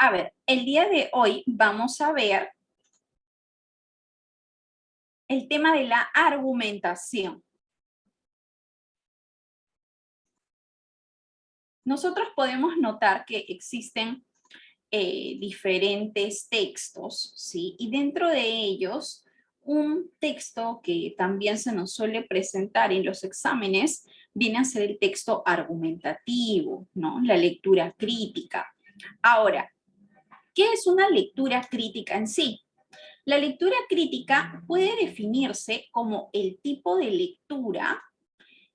A ver, el día de hoy vamos a ver el tema de la argumentación. Nosotros podemos notar que existen diferentes textos, ¿sí? Y dentro de ellos, un texto que también se nos suele presentar en los exámenes viene a ser el texto argumentativo, ¿no? La lectura crítica. Ahora, ¿qué es una lectura crítica en sí? La lectura crítica puede definirse como el tipo de lectura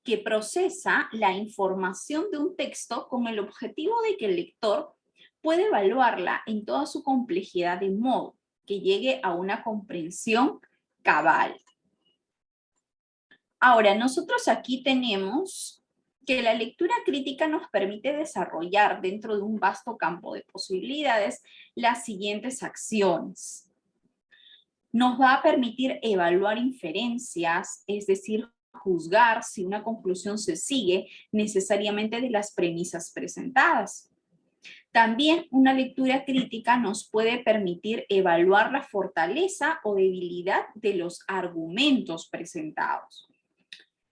que procesa la información de un texto con el objetivo de que el lector pueda evaluarla en toda su complejidad de modo que llegue a una comprensión cabal. Ahora, nosotros aquí tenemos que la lectura crítica nos permite desarrollar dentro de un vasto campo de posibilidades las siguientes acciones. Nos va a permitir evaluar inferencias, es decir, juzgar si una conclusión se sigue necesariamente de las premisas presentadas. También una lectura crítica nos puede permitir evaluar la fortaleza o debilidad de los argumentos presentados.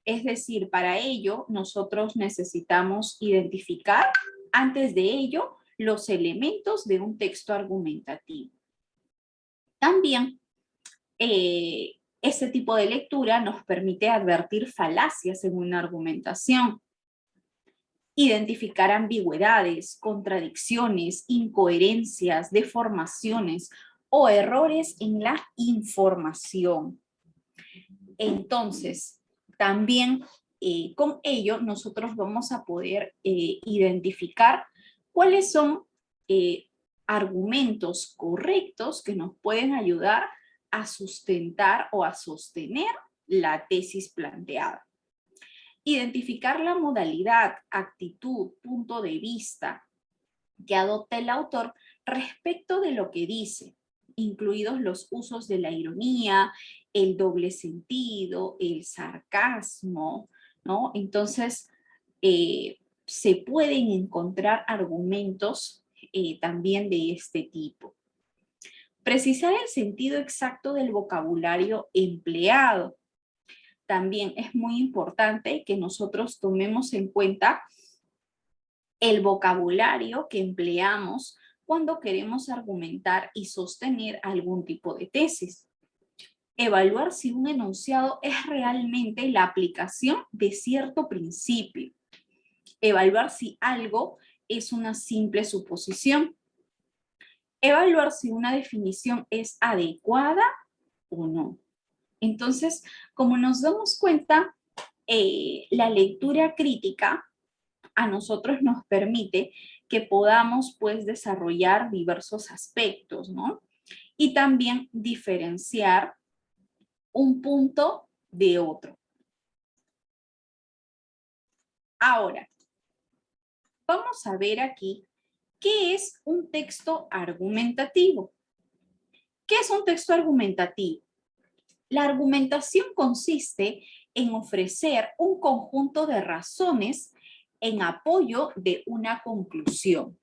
Es decir, para ello nosotros necesitamos identificar antes de ello los elementos de un texto argumentativo. También ese tipo de lectura nos permite advertir falacias en una argumentación, identificar ambigüedades, contradicciones, incoherencias, deformaciones o errores en la información. Entonces, también con ello nosotros vamos a poder identificar cuáles son argumentos correctos que nos pueden ayudar a sustentar o a sostener la tesis planteada. Identificar la modalidad, actitud, punto de vista que adopta el autor respecto de lo que dice, incluidos los usos de la ironía, el doble sentido, el sarcasmo, ¿no? Entonces, se pueden encontrar argumentos también de este tipo. Precisar el sentido exacto del vocabulario empleado. También es muy importante que nosotros tomemos en cuenta el vocabulario que empleamos cuando queremos argumentar y sostener algún tipo de tesis. Evaluar si un enunciado es realmente la aplicación de cierto principio. Evaluar si algo es una simple suposición. Evaluar si una definición es adecuada o no. Entonces, como nos damos cuenta, la lectura crítica a nosotros nos permite que podamos pues desarrollar diversos aspectos, ¿no? Y también diferenciar un punto de otro. Ahora, vamos a ver aquí qué es un texto argumentativo. ¿Qué es un texto argumentativo? La argumentación consiste en ofrecer un conjunto de razones en apoyo de una conclusión.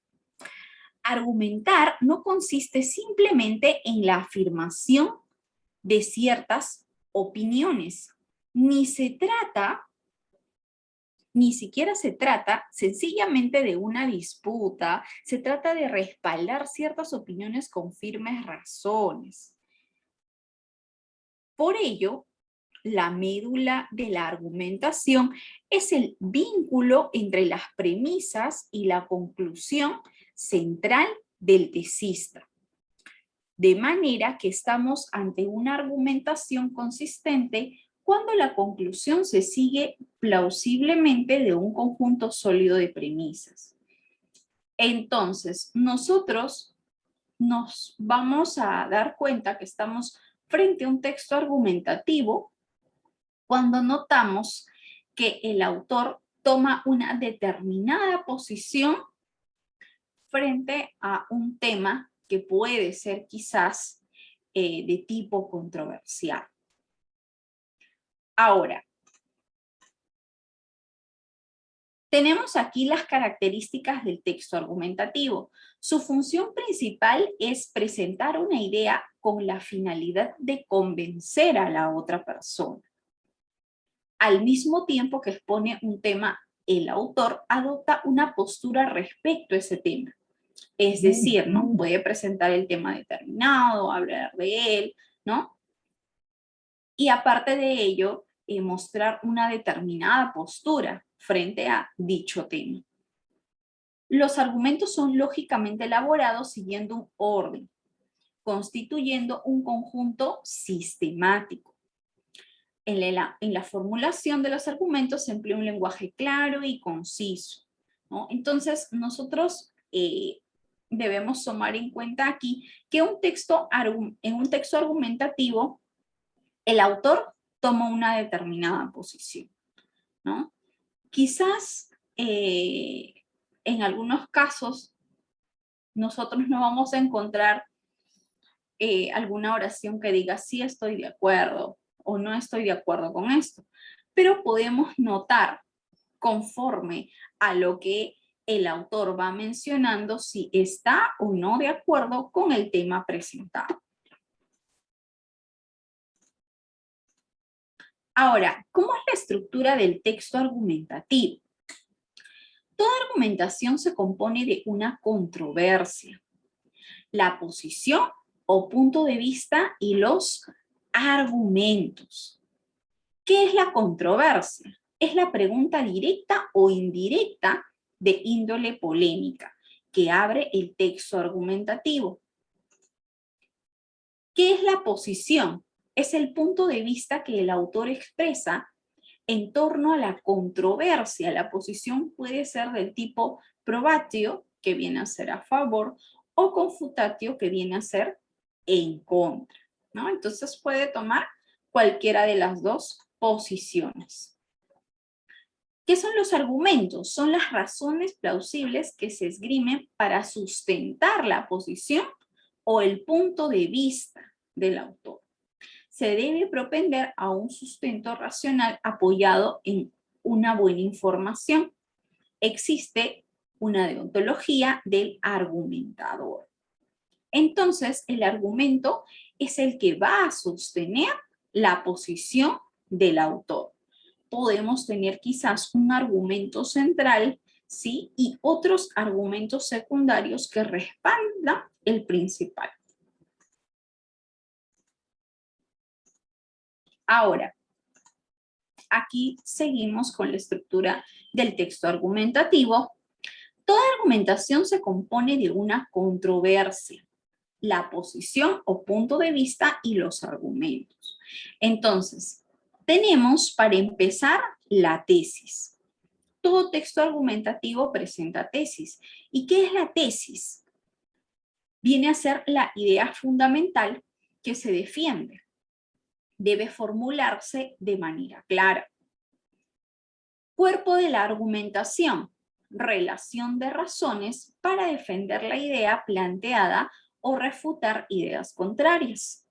Argumentar no consiste simplemente en la afirmación de ciertas opiniones, ni siquiera se trata sencillamente de una disputa, se trata de respaldar ciertas opiniones con firmes razones. Por ello, la médula de la argumentación es el vínculo entre las premisas y la conclusión central del tesista. De manera que estamos ante una argumentación consistente cuando la conclusión se sigue plausiblemente de un conjunto sólido de premisas. Entonces, nosotros nos vamos a dar cuenta que estamos frente a un texto argumentativo cuando notamos que el autor toma una determinada posición frente a un tema que puede ser quizás de tipo controversial. Ahora, Tenemos aquí las características del texto argumentativo. Su función principal es presentar una idea con la finalidad de convencer a la otra persona. Al mismo tiempo que expone un tema, el autor adopta una postura respecto a ese tema. Es decir, ¿no? Puede presentar el tema determinado, hablar de él, ¿no? Y aparte de ello, mostrar una determinada postura frente a dicho tema. Los argumentos son lógicamente elaborados siguiendo un orden, constituyendo un conjunto sistemático. En la formulación de los argumentos se emplea un lenguaje claro y conciso, ¿no? Entonces, nosotros debemos tomar en cuenta aquí que en un texto argumentativo, el autor toma una determinada posición, ¿no? Quizás en algunos casos nosotros no vamos a encontrar alguna oración que diga sí estoy de acuerdo o no estoy de acuerdo con esto, pero podemos notar conforme a lo que el autor va mencionando si está o no de acuerdo con el tema presentado. Ahora, ¿cómo es la estructura del texto argumentativo? Toda argumentación se compone de una controversia, la posición o punto de vista y los argumentos. ¿Qué es la controversia? Es la pregunta directa o indirecta de índole polémica que abre el texto argumentativo. ¿Qué es la posición? Es el punto de vista que el autor expresa en torno a la controversia. La posición puede ser del tipo probatio, que viene a ser a favor, o confutatio, que viene a ser en contra, ¿no? Entonces puede tomar cualquiera de las dos posiciones. ¿Qué son los argumentos? Son las razones plausibles que se esgrimen para sustentar la posición o el punto de vista del autor. Se debe propender a un sustento racional apoyado en una buena información. Existe una deontología del argumentador. Entonces, el argumento es el que va a sostener la posición del autor. Podemos tener quizás un argumento central, ¿sí? Y otros argumentos secundarios que respaldan el principal. Ahora, aquí seguimos con la estructura del texto argumentativo. Toda argumentación se compone de una controversia, la posición o punto de vista y los argumentos. Entonces, tenemos para empezar la tesis. Todo texto argumentativo presenta tesis. ¿Y qué es la tesis? Viene a ser la idea fundamental que se defiende. Debe formularse de manera clara. Cuerpo de la argumentación, relación de razones para defender la idea planteada o refutar ideas contrarias.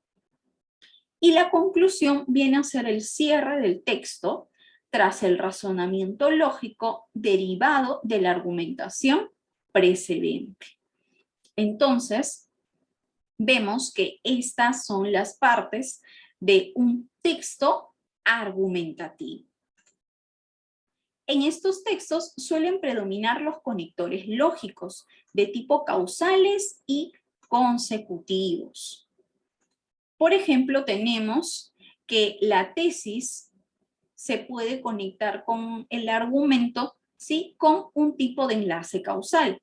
Y la conclusión viene a ser el cierre del texto tras el razonamiento lógico derivado de la argumentación precedente. Entonces, vemos que estas son las partes de un texto argumentativo. En estos textos suelen predominar los conectores lógicos de tipo causales y consecutivos. Por ejemplo, tenemos que la tesis se puede conectar con el argumento, ¿sí? Con un tipo de enlace causal.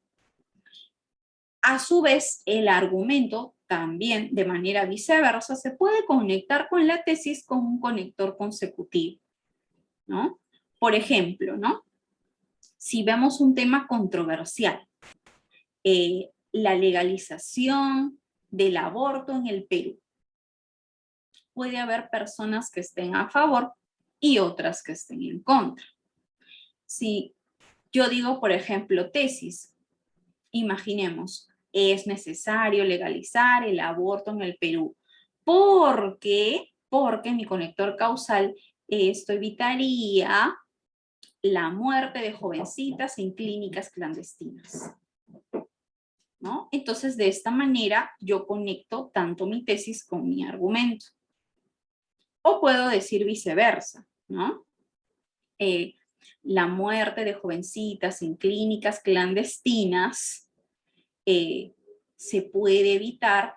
A su vez, el argumento también, de manera viceversa, se puede conectar con la tesis con un conector consecutivo, ¿no? Por ejemplo, ¿no? Si vemos un tema controversial, la legalización del aborto en el Perú. Puede haber personas que estén a favor y otras que estén en contra. Si yo digo, por ejemplo, tesis, imaginemos, es necesario legalizar el aborto en el Perú. ¿Por qué? Porque mi conector causal, esto evitaría la muerte de jovencitas en clínicas clandestinas, ¿no? Entonces, de esta manera, yo conecto tanto mi tesis con mi argumento. O puedo decir viceversa, ¿no? La muerte de jovencitas en clínicas clandestinas se puede evitar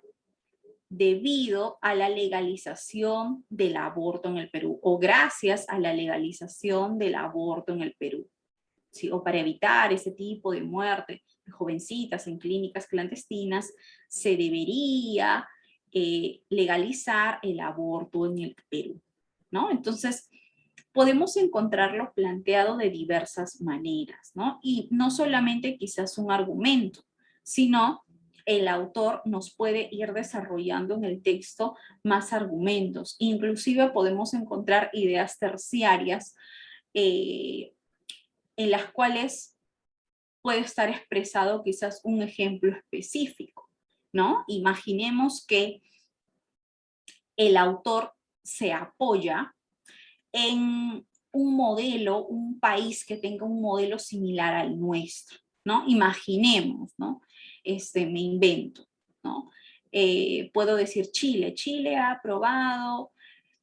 debido a la legalización del aborto en el Perú, o gracias a la legalización del aborto en el Perú, ¿sí? O para evitar ese tipo de muerte de jovencitas en clínicas clandestinas, se debería legalizar el aborto en el Perú, ¿no? Entonces, podemos encontrarlo planteado de diversas maneras, ¿no? Y no solamente quizás un argumento, sino el autor nos puede ir desarrollando en el texto más argumentos. Inclusive podemos encontrar ideas terciarias en las cuales puede estar expresado quizás un ejemplo específico, ¿no? Imaginemos que el autor se apoya en un modelo, un país que tenga un modelo similar al nuestro, ¿no? Imaginemos, ¿no? Me invento, ¿no? Puedo decir Chile. Chile ha aprobado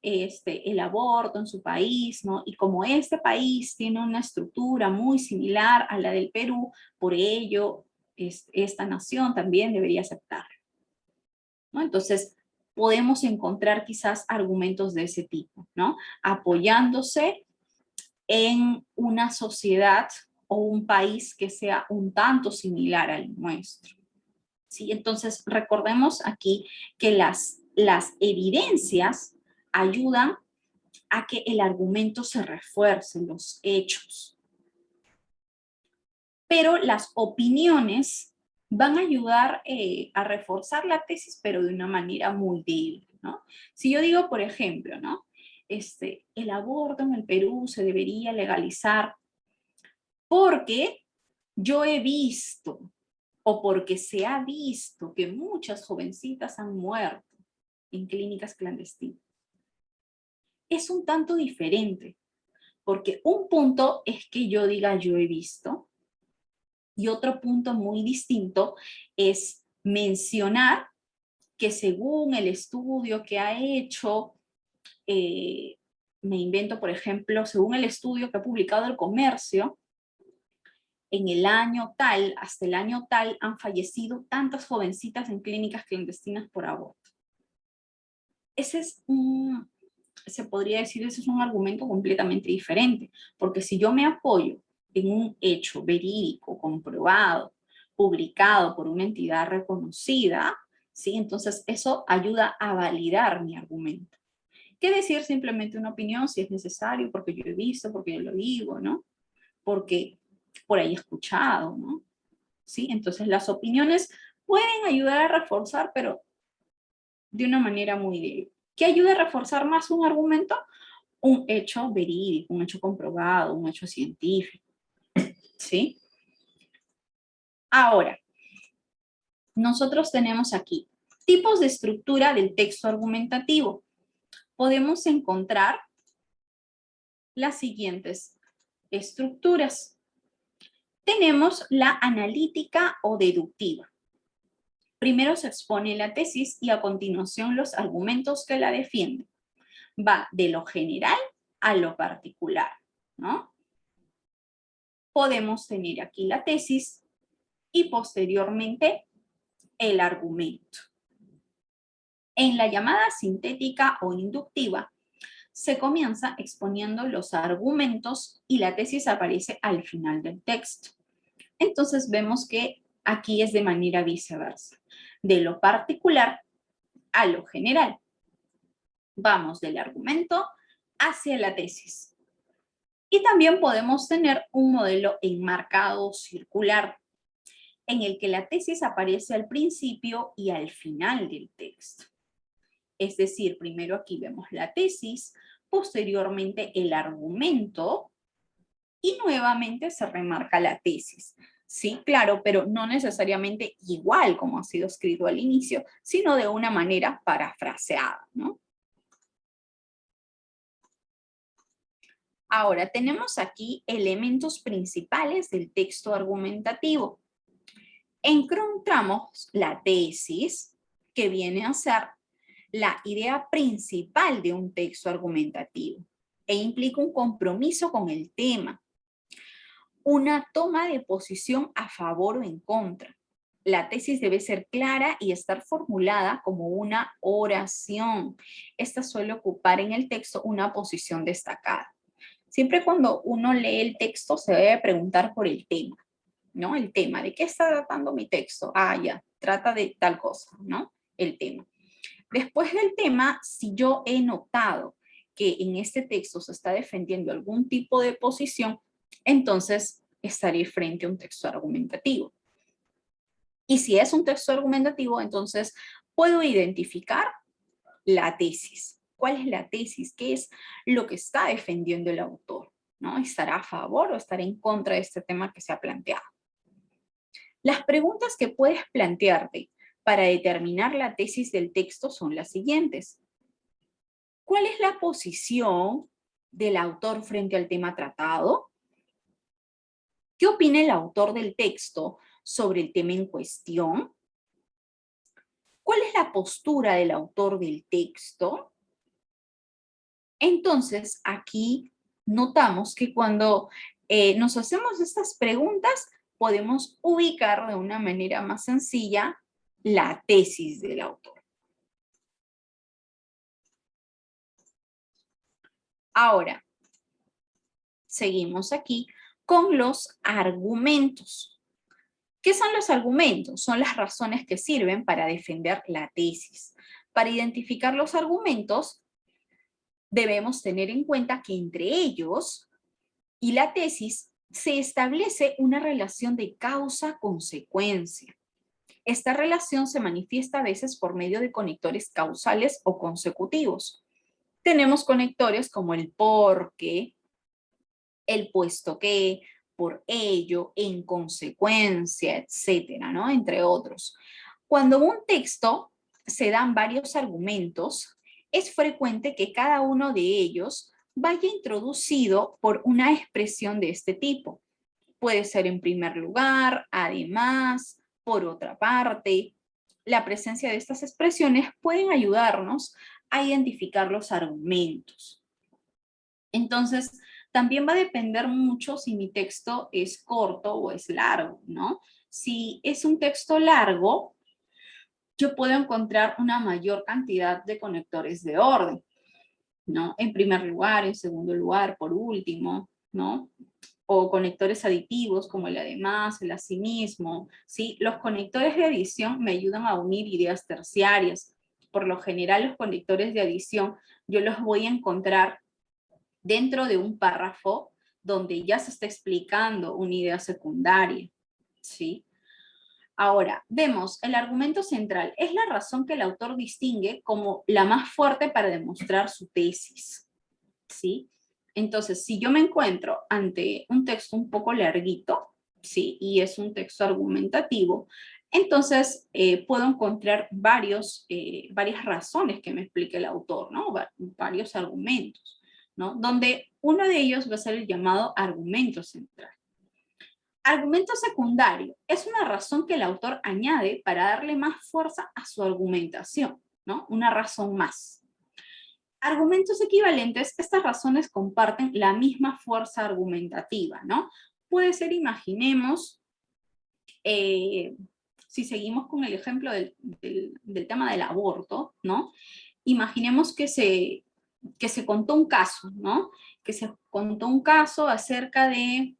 el aborto en su país, ¿no? Y como este país tiene una estructura muy similar a la del Perú, por ello esta nación también debería aceptarlo, ¿no? Entonces, podemos encontrar quizás argumentos de ese tipo, ¿no? Apoyándose en una sociedad o un país que sea un tanto similar al nuestro, ¿sí? Entonces, recordemos aquí que las evidencias ayudan a que el argumento se refuerce, los hechos. Pero las opiniones van a ayudar a reforzar la tesis, pero de una manera muy débil, ¿no? Si yo digo, por ejemplo, ¿no? El aborto en el Perú se debería legalizar porque yo he visto, o porque se ha visto que muchas jovencitas han muerto en clínicas clandestinas. Es un tanto diferente, porque un punto es que yo diga yo he visto, y otro punto muy distinto es mencionar que según el estudio que ha hecho, me invento, por ejemplo, según el estudio que ha publicado El Comercio, en el año tal, hasta el año tal, han fallecido tantas jovencitas en clínicas clandestinas por aborto. Ese es se podría decir, ese es un argumento completamente diferente, porque si yo me apoyo en un hecho verídico, comprobado, publicado por una entidad reconocida, ¿sí? Entonces eso ayuda a validar mi argumento. ¿Qué decir simplemente una opinión si es necesario? Porque yo he visto, porque yo lo digo, ¿no? Porque por ahí he escuchado, ¿no? ¿Sí? Entonces las opiniones pueden ayudar a reforzar, pero de una manera muy débil. ¿Qué ayuda a reforzar más un argumento? Un hecho verídico, un hecho comprobado, un hecho científico, ¿sí? Ahora, nosotros tenemos aquí tipos de estructura del texto argumentativo. Podemos encontrar las siguientes estructuras. Tenemos la analítica o deductiva. Primero se expone la tesis y a continuación los argumentos que la defienden. Va de lo general a lo particular, ¿no? Podemos tener aquí la tesis y posteriormente el argumento. En la llamada sintética o inductiva, se comienza exponiendo los argumentos y la tesis aparece al final del texto. Entonces vemos que aquí es de manera viceversa, de lo particular a lo general. Vamos del argumento hacia la tesis. Y también podemos tener un modelo enmarcado circular, en el que la tesis aparece al principio y al final del texto. Es decir, primero aquí vemos la tesis, posteriormente el argumento y nuevamente se remarca la tesis. Sí, claro, pero no necesariamente igual como ha sido escrito al inicio, sino de una manera parafraseada, ¿no? Ahora, tenemos aquí elementos principales del texto argumentativo. Encontramos la tesis, que viene a ser la idea principal de un texto argumentativo e implica un compromiso con el tema, una toma de posición a favor o en contra. La tesis debe ser clara y estar formulada como una oración. Esta suele ocupar en el texto una posición destacada. Siempre cuando uno lee el texto se debe preguntar por el tema, ¿no? El tema, ¿de qué está tratando mi texto? Ah, ya, trata de tal cosa, ¿no? El tema. Después del tema, si yo he notado que en este texto se está defendiendo algún tipo de posición, entonces estaré frente a un texto argumentativo. Y si es un texto argumentativo, entonces puedo identificar la tesis. ¿Cuál es la tesis? ¿Qué es lo que está defendiendo el autor? ¿No? ¿Estará a favor o estará en contra de este tema que se ha planteado? Las preguntas que puedes plantearte para determinar la tesis del texto son las siguientes. ¿Cuál es la posición del autor frente al tema tratado? ¿Qué opina el autor del texto sobre el tema en cuestión? ¿Cuál es la postura del autor del texto? Entonces, aquí notamos que cuando nos hacemos estas preguntas, podemos ubicar de una manera más sencilla la tesis del autor. Ahora, seguimos aquí con los argumentos. ¿Qué son los argumentos? Son las razones que sirven para defender la tesis. Para identificar los argumentos, debemos tener en cuenta que entre ellos y la tesis se establece una relación de causa-consecuencia. Esta relación se manifiesta a veces por medio de conectores causales o consecutivos. Tenemos conectores como el porque, el puesto que, por ello, en consecuencia, etcétera, ¿no? Entre otros. Cuando en un texto se dan varios argumentos, es frecuente que cada uno de ellos vaya introducido por una expresión de este tipo. Puede ser en primer lugar, además, por otra parte. La presencia de estas expresiones pueden ayudarnos a identificar los argumentos. Entonces, también va a depender mucho si mi texto es corto o es largo, ¿no? Si es un texto largo, yo puedo encontrar una mayor cantidad de conectores de orden, ¿no? En primer lugar, en segundo lugar, por último, ¿no? O conectores aditivos como el además, el asimismo, ¿sí? Los conectores de adición me ayudan a unir ideas terciarias. Por lo general, los conectores de adición yo los voy a encontrar dentro de un párrafo donde ya se está explicando una idea secundaria, ¿sí? Ahora, vemos, el argumento central es la razón que el autor distingue como la más fuerte para demostrar su tesis, ¿sí? Entonces, si yo me encuentro ante un texto un poco larguito, ¿sí? Y es un texto argumentativo, entonces puedo encontrar varias razones que me explique el autor, ¿no? Varios argumentos, ¿no? Donde uno de ellos va a ser el llamado argumento central. Argumento secundario es una razón que el autor añade para darle más fuerza a su argumentación, ¿no? Una razón más. Argumentos equivalentes, estas razones comparten la misma fuerza argumentativa, ¿no? Puede ser, imaginemos, si seguimos con el ejemplo del tema del aborto, ¿no? Imaginemos que se contó un caso, ¿no? Que se contó un caso acerca de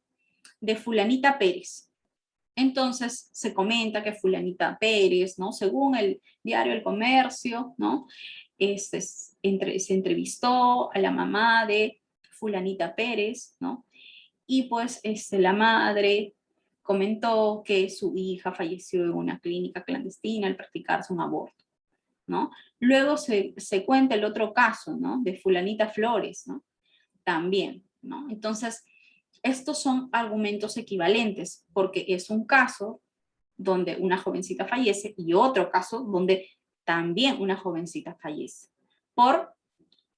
fulanita Pérez. Entonces se comenta que fulanita Pérez, ¿no? Según el diario El Comercio, ¿no? Se entrevistó a la mamá de fulanita Pérez, ¿no? Y pues la madre comentó que su hija falleció en una clínica clandestina al practicarse un aborto, ¿no? Luego se cuenta el otro caso, ¿no? De fulanita Flores, ¿no? También, ¿no? Entonces, estos son argumentos equivalentes porque es un caso donde una jovencita fallece y otro caso donde también una jovencita fallece por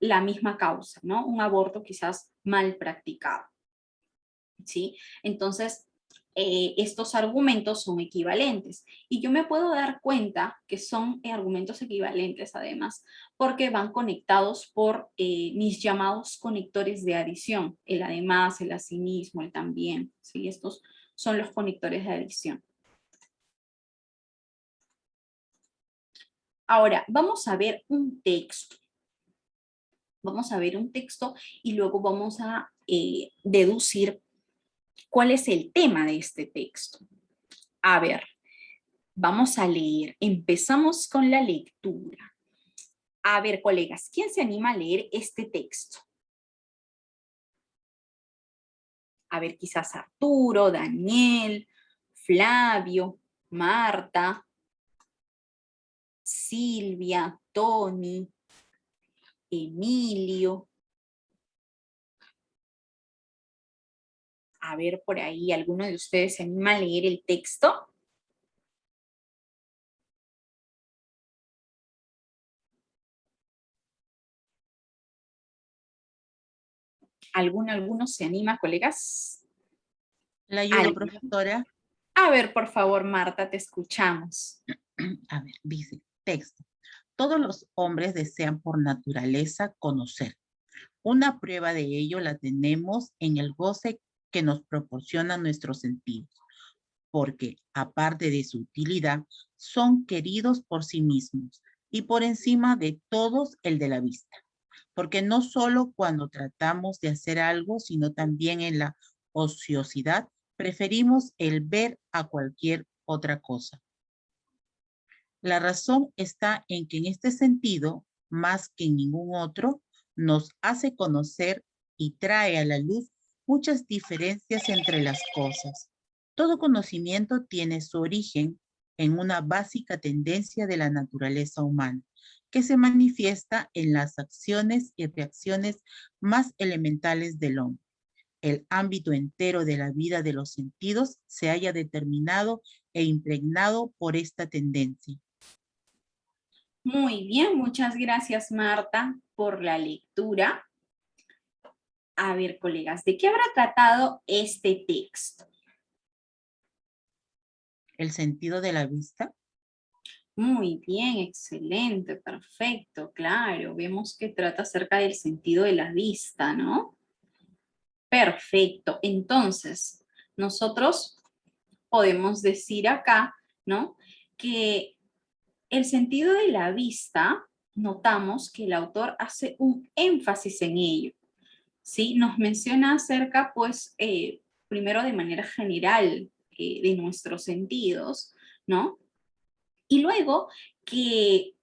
la misma causa, ¿no? Un aborto quizás mal practicado, ¿sí? Entonces, estos argumentos son equivalentes y yo me puedo dar cuenta que son argumentos equivalentes además porque van conectados por mis llamados conectores de adición, el además, el asimismo, el también, ¿sí? Estos son los conectores de adición. Ahora, vamos a ver un texto. Vamos a ver un texto y luego vamos a deducir cuál es el tema de este texto. A ver, vamos a leer. Empezamos con la lectura. A ver, colegas, ¿quién se anima a leer este texto? A ver, quizás Arturo, Daniel, Flavio, Marta, Silvia, Tony, Emilio. A ver, por ahí, ¿alguno de ustedes se anima a leer el texto? ¿Alguno se anima, colegas? La ayudo, profesora. A ver, por favor, Marta, te escuchamos. A ver, dice, texto. Todos los hombres desean por naturaleza conocer. Una prueba de ello la tenemos en el goce que nos proporcionan nuestros sentidos, porque aparte de su utilidad, son queridos por sí mismos y por encima de todos el de la vista. Porque no solo cuando tratamos de hacer algo, sino también en la ociosidad, preferimos el ver a cualquier otra cosa. La razón está en que en este sentido, más que en ningún otro, nos hace conocer y trae a la luz muchas diferencias entre las cosas. Todo conocimiento tiene su origen en una básica tendencia de la naturaleza humana, que se manifiesta en las acciones y reacciones más elementales del hombre. El ámbito entero de la vida de los sentidos se halla determinado e impregnado por esta tendencia. Muy bien, muchas gracias, Marta, por la lectura. A ver, colegas, ¿de qué habrá tratado este texto? El sentido de la vista. Muy bien, excelente, perfecto, claro. Vemos que trata acerca del sentido de la vista, ¿no? Perfecto. Entonces, nosotros podemos decir acá, ¿no? Que el sentido de la vista, notamos que el autor hace un énfasis en ello, ¿sí? Nos menciona acerca, pues, primero de manera general de nuestros sentidos, ¿no? Y luego que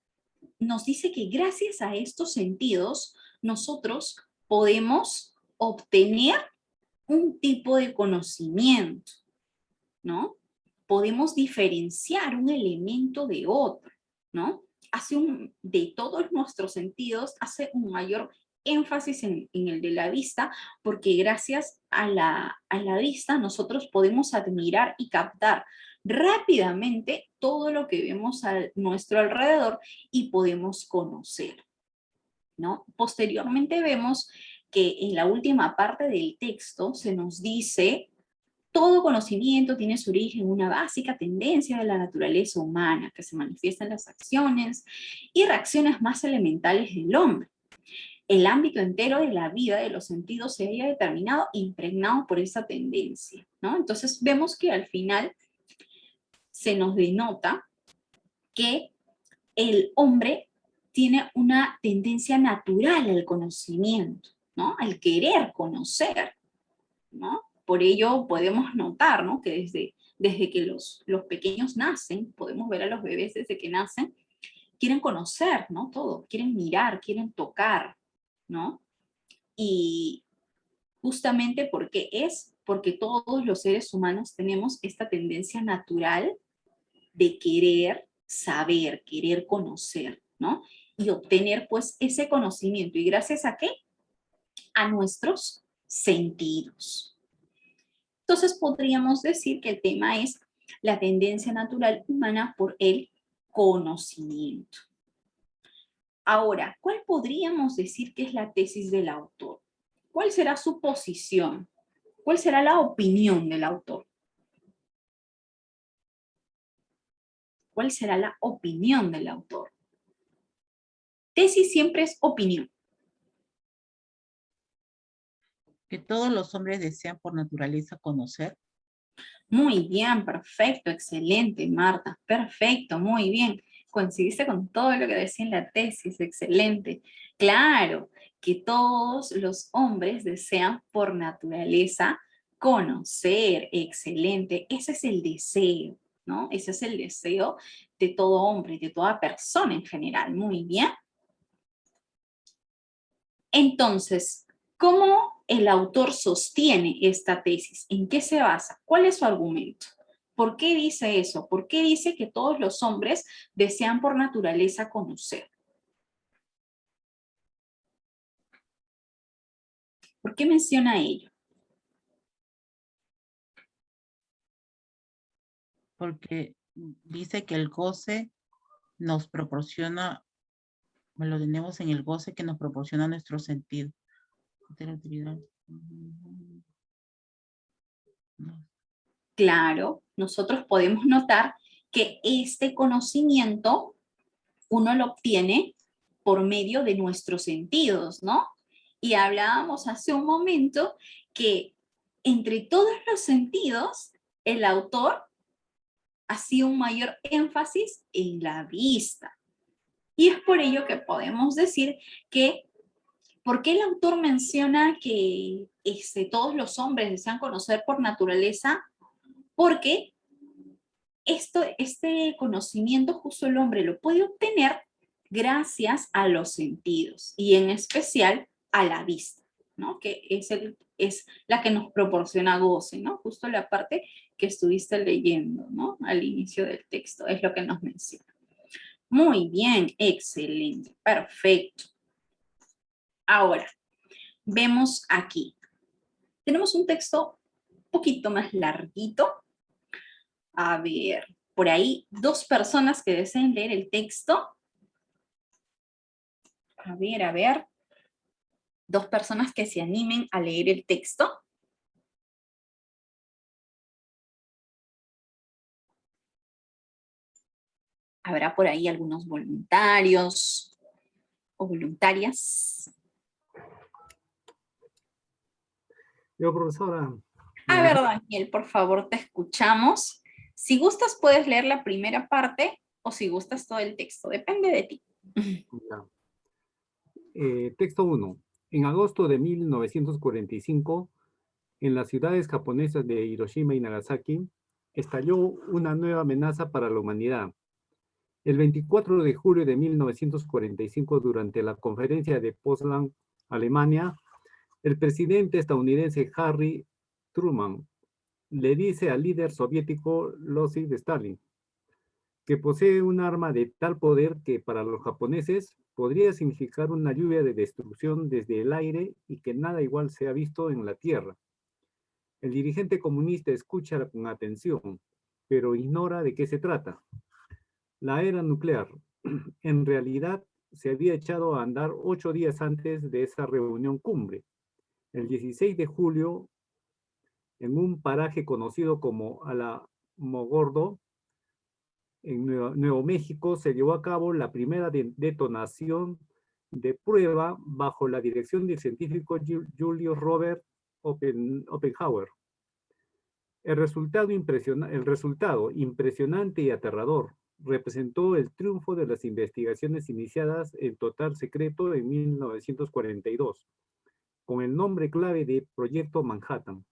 nos dice que gracias a estos sentidos nosotros podemos obtener un tipo de conocimiento, ¿no? Podemos diferenciar un elemento de otro, ¿no? De todos nuestros sentidos, hace un mayor énfasis en el de la vista, porque gracias a la vista nosotros podemos admirar y captar rápidamente todo lo que vemos a nuestro alrededor y podemos conocer, ¿no? Posteriormente vemos que en la última parte del texto se nos dice: todo conocimiento tiene su origen en una básica tendencia de la naturaleza humana que se manifiesta en las acciones y reacciones más elementales del hombre. El ámbito entero de la vida de los sentidos se haya determinado, impregnado por esa tendencia, ¿no? Entonces vemos que al final se nos denota que el hombre tiene una tendencia natural al conocimiento, ¿no? Al querer conocer, ¿no? Por ello podemos notar, ¿no? Que desde que los pequeños nacen, podemos ver a los bebés desde que nacen, quieren conocer, ¿no? Todo, quieren mirar, quieren tocar, ¿no? Y justamente porque todos los seres humanos tenemos esta tendencia natural de querer saber, querer conocer, ¿no? Y obtener pues ese conocimiento. ¿Y gracias a qué? A nuestros sentidos. Entonces podríamos decir que el tema es la tendencia natural humana por el conocimiento. Ahora, ¿cuál podríamos decir que es la tesis del autor? ¿Cuál será su posición? ¿Cuál será la opinión del autor? ¿Cuál será la opinión del autor? Tesis siempre es opinión. Que todos los hombres desean por naturaleza conocer. Muy bien, perfecto, excelente, Marta, perfecto, muy bien. Coincidiste con todo lo que decía en la tesis, excelente. Claro, que todos los hombres desean por naturaleza conocer, excelente. Ese es el deseo, ¿no? Ese es el deseo de todo hombre, de toda persona en general. Muy bien. Entonces, ¿cómo el autor sostiene esta tesis? ¿En qué se basa? ¿Cuál es su argumento? ¿Por qué dice eso? ¿Por qué dice que todos los hombres desean por naturaleza conocer? ¿Por qué menciona ello? Porque dice que el goce nos proporciona, lo tenemos en el goce que nos proporciona nuestro sentido. Claro, nosotros podemos notar que este conocimiento uno lo obtiene por medio de nuestros sentidos, ¿no? Y hablábamos hace un momento que entre todos los sentidos, el autor hacía un mayor énfasis en la vista. Y es por ello que podemos decir que, ¿por qué el autor menciona que todos los hombres desean conocer por naturaleza? Porque este conocimiento justo el hombre lo puede obtener gracias a los sentidos y en especial a la vista, ¿no? Que es la que nos proporciona goce, ¿no? Justo la parte que estuviste leyendo, ¿no? Al inicio del texto, es lo que nos menciona. Muy bien, excelente, perfecto. Ahora, vemos aquí. Tenemos un texto un poquito más larguito. A ver, por ahí, dos personas que deseen leer el texto. A ver. Dos personas que se animen a leer el texto. Habrá por ahí algunos voluntarios o voluntarias. Yo, profesora. A ver, Daniel, por favor, te escuchamos. Si gustas, puedes leer la primera parte o si gustas todo el texto. Depende de ti. Ya. Texto 1. En agosto de 1945, en las ciudades japonesas de Hiroshima y Nagasaki, estalló una nueva amenaza para la humanidad. El 24 de julio de 1945, durante la conferencia de Potsdam, Alemania, el presidente estadounidense Harry Truman le dice al líder soviético Joseph Stalin que posee un arma de tal poder que para los japoneses podría significar una lluvia de destrucción desde el aire y que nada igual se ha visto en la tierra. El dirigente comunista escucha con atención, pero ignora de qué se trata. La era nuclear, en realidad, se había echado a andar 8 días antes de esa reunión cumbre. El 16 de julio, en un paraje conocido como Alamogordo, en Nuevo México, se llevó a cabo la primera detonación de prueba bajo la dirección del científico Julius Robert Oppenhauer. El resultado impresionante y aterrador representó el triunfo de las investigaciones iniciadas en total secreto en 1942, con el nombre clave de Proyecto Manhattan.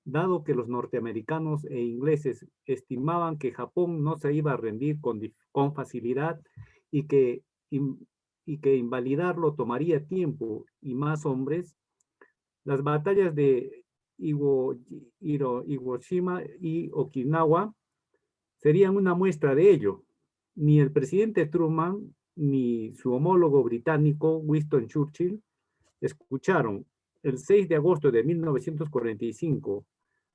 Dado que los norteamericanos e ingleses estimaban que Japón no se iba a rendir con facilidad y que invalidarlo tomaría tiempo y más hombres, las batallas de Hiroshima y Okinawa serían una muestra de ello. Ni el presidente Truman ni su homólogo británico Winston Churchill escucharon el 6 de agosto de 1945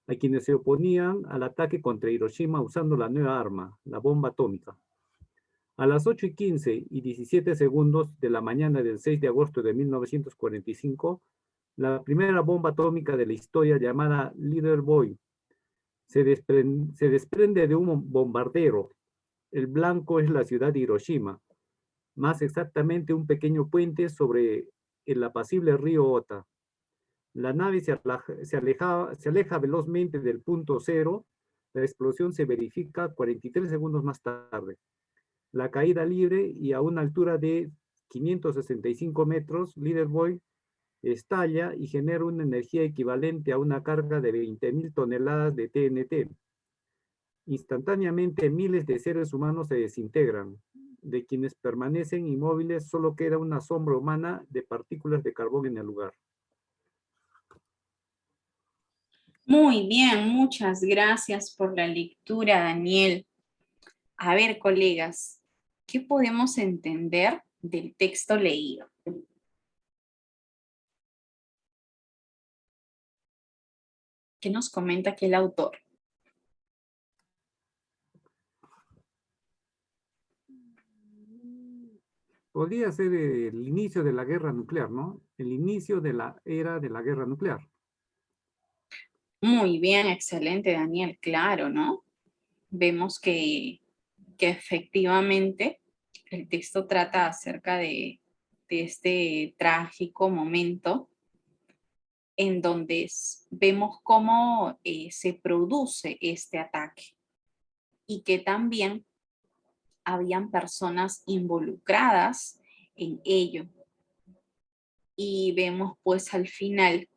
a quienes se oponían al ataque contra Hiroshima usando la nueva arma, la bomba atómica. A las 8:15 y 17 segundos de la mañana del 6 de agosto de 1945, La primera bomba atómica de la historia, llamada Little Boy, se desprende de un bombardero. El blanco es la ciudad de Hiroshima, más exactamente un pequeño puente sobre el apacible río Ota. La nave se aleja velozmente del punto cero. La explosión se verifica 43 segundos más tarde. La caída libre y a una altura de 565 metros, Little Boy estalla y genera una energía equivalente a una carga de 20.000 toneladas de TNT. Instantáneamente, miles de seres humanos se desintegran. De quienes permanecen inmóviles, solo queda una sombra humana de partículas de carbón en el lugar. Muy bien, muchas gracias por la lectura, Daniel. A ver, colegas, ¿qué podemos entender del texto leído? ¿Qué nos comenta aquí el autor? Podría ser el inicio de la guerra nuclear, ¿no? El inicio de la era de la guerra nuclear. Muy bien, excelente, Daniel, claro, ¿no? Vemos que efectivamente el texto trata acerca de este trágico momento en donde vemos cómo se produce este ataque y que también habían personas involucradas en ello. Y vemos pues al final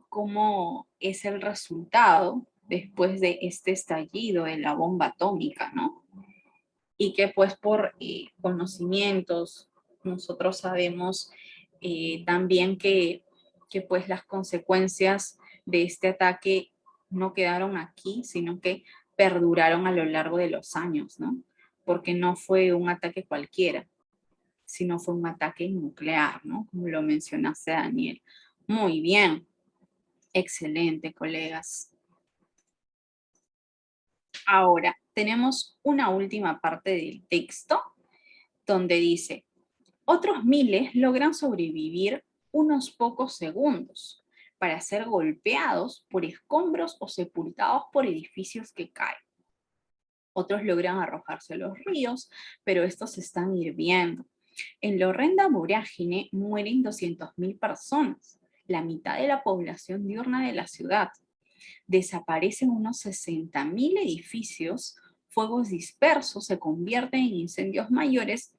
cómo es el resultado después de este estallido de la bomba atómica, ¿no? Y que pues por conocimientos nosotros sabemos también que pues las consecuencias de este ataque no quedaron aquí, sino que perduraron a lo largo de los años, ¿no? Porque no fue un ataque cualquiera, sino fue un ataque nuclear, ¿no? Como lo mencionaste, Daniel. Muy bien, excelente, colegas. Ahora, tenemos una última parte del texto donde dice, otros miles logran sobrevivir unos pocos segundos para ser golpeados por escombros o sepultados por edificios que caen. Otros logran arrojarse a los ríos, pero estos están hirviendo. En la horrenda vorágine mueren 200.000 personas, la mitad de la población diurna de la ciudad. Desaparecen unos 60.000 edificios, fuegos dispersos se convierten en incendios mayores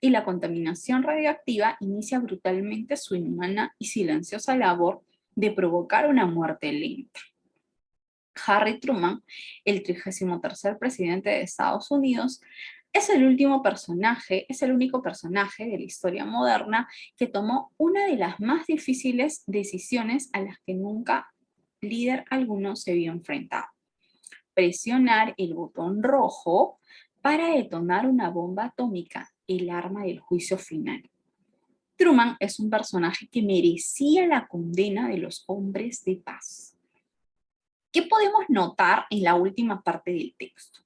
y la contaminación radioactiva inicia brutalmente su inhumana y silenciosa labor de provocar una muerte lenta. Harry Truman, el 33º presidente de Estados Unidos, es el único personaje de la historia moderna que tomó una de las más difíciles decisiones a las que nunca líder alguno se vio enfrentado: presionar el botón rojo para detonar una bomba atómica, el arma del juicio final. Truman es un personaje que merecía la condena de los hombres de paz. ¿Qué podemos notar en la última parte del texto?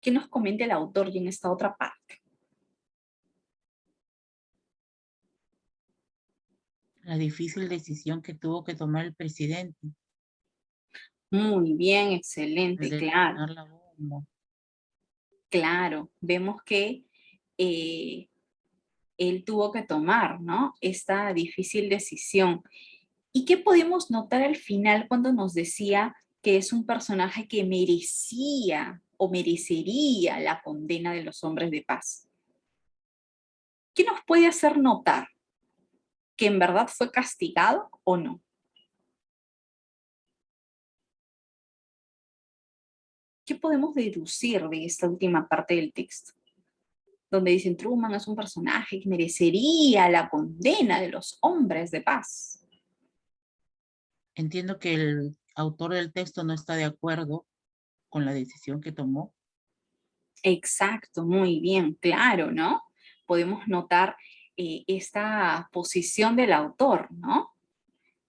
¿Qué nos comenta el autor y en esta otra parte? La difícil decisión que tuvo que tomar el presidente, Muy bien, el excelente, de claro, detonar la bomba. claro. Vemos que él tuvo que tomar, ¿no?, esta difícil decisión. ¿Y qué podemos notar al final cuando nos decía que es un personaje que merecía o merecería la condena de los hombres de paz? ¿Qué nos puede hacer notar que en verdad fue castigado o no? ¿Qué podemos deducir de esta última parte del texto? Donde dicen Truman es un personaje que merecería la condena de los hombres de paz. Entiendo que el autor del texto no está de acuerdo con la decisión que tomó. Exacto, muy bien, claro, ¿no? Podemos notar esta posición del autor, ¿no?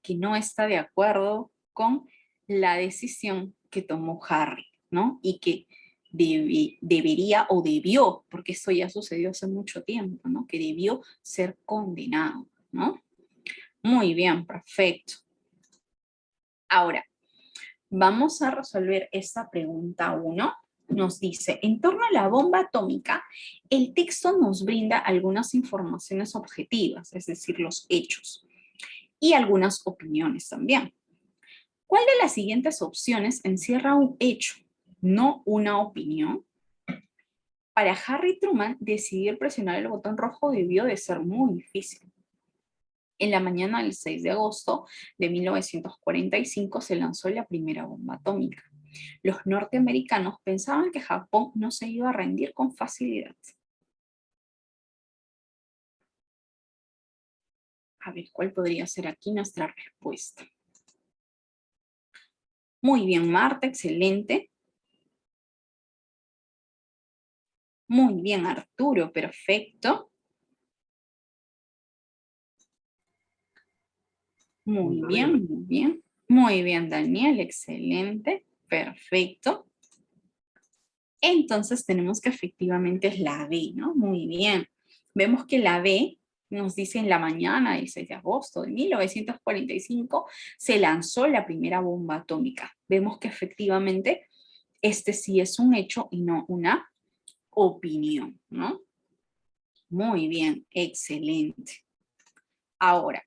Que no está de acuerdo con la decisión que tomó Harry, ¿no? Y que debería o debió, porque esto ya sucedió hace mucho tiempo, ¿no? Que debió ser condenado, ¿no? Muy bien, perfecto. Ahora, vamos a resolver esta pregunta 1. Nos dice, en torno a la bomba atómica, el texto nos brinda algunas informaciones objetivas, es decir, los hechos, y algunas opiniones también. ¿Cuál de las siguientes opciones encierra un hecho, no una opinión? Para Harry Truman, decidir presionar el botón rojo debió de ser muy difícil. En la mañana del 6 de agosto de 1945 se lanzó la primera bomba atómica. Los norteamericanos pensaban que Japón no se iba a rendir con facilidad. A ver, ¿cuál podría ser aquí nuestra respuesta? Muy bien, Marta, excelente. Muy bien, Arturo, perfecto. Muy bien, muy bien. Muy bien, Daniel, excelente, perfecto. Entonces tenemos que efectivamente es la B, ¿no? Muy bien. Vemos que la B nos dice en la mañana del 6 de agosto de 1945 se lanzó la primera bomba atómica. Vemos que efectivamente este sí es un hecho y no una opinión, ¿no? Muy bien, excelente. Ahora,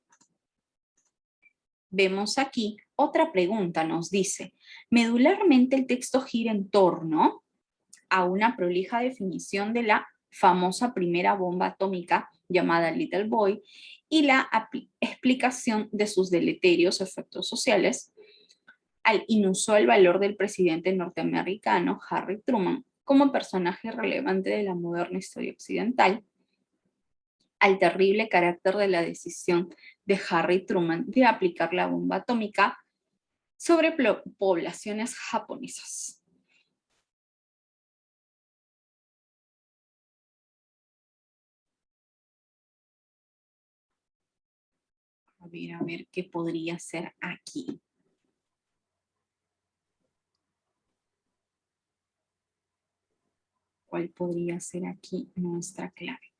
vemos aquí otra pregunta, nos dice, medularmente el texto gira en torno a una prolija definición de la famosa primera bomba atómica llamada Little Boy y la explicación de sus deleterios efectos sociales al inusual valor del presidente norteamericano Harry Truman como personaje relevante de la moderna historia occidental, al terrible carácter de la decisión de Harry Truman de aplicar la bomba atómica sobre poblaciones japonesas. A ver qué podría ser aquí. ¿Cuál podría ser aquí nuestra clave?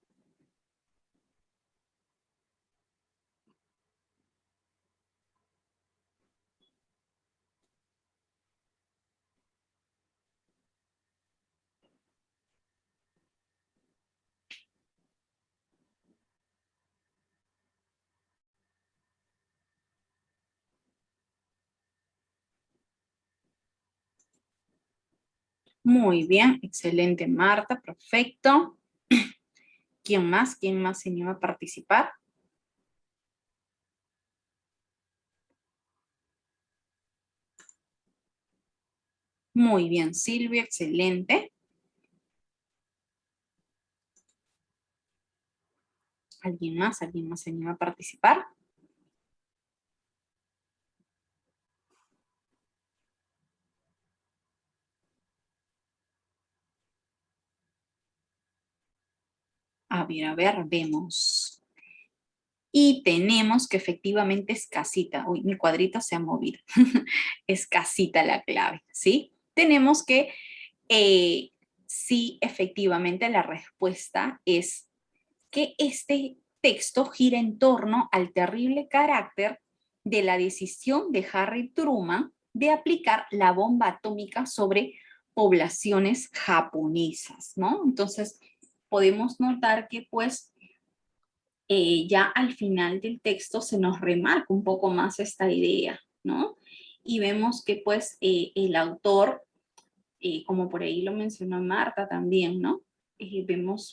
Muy bien, excelente Marta, perfecto. ¿Quién más? ¿Quién más se anima a participar? Muy bien, Silvia, excelente. ¿Alguien más? ¿Alguien más se anima a participar? A ver, vemos. Y tenemos que efectivamente es casita. Uy, mi cuadrito se ha movido. Es casita la clave, ¿sí? Tenemos que, sí, efectivamente la respuesta es que este texto gira en torno al terrible carácter de la decisión de Harry Truman de aplicar la bomba atómica sobre poblaciones japonesas, ¿no? Entonces, podemos notar que pues ya al final del texto se nos remarca un poco más esta idea, ¿no? Y vemos que pues el autor, como por ahí lo mencionó Marta también, ¿no?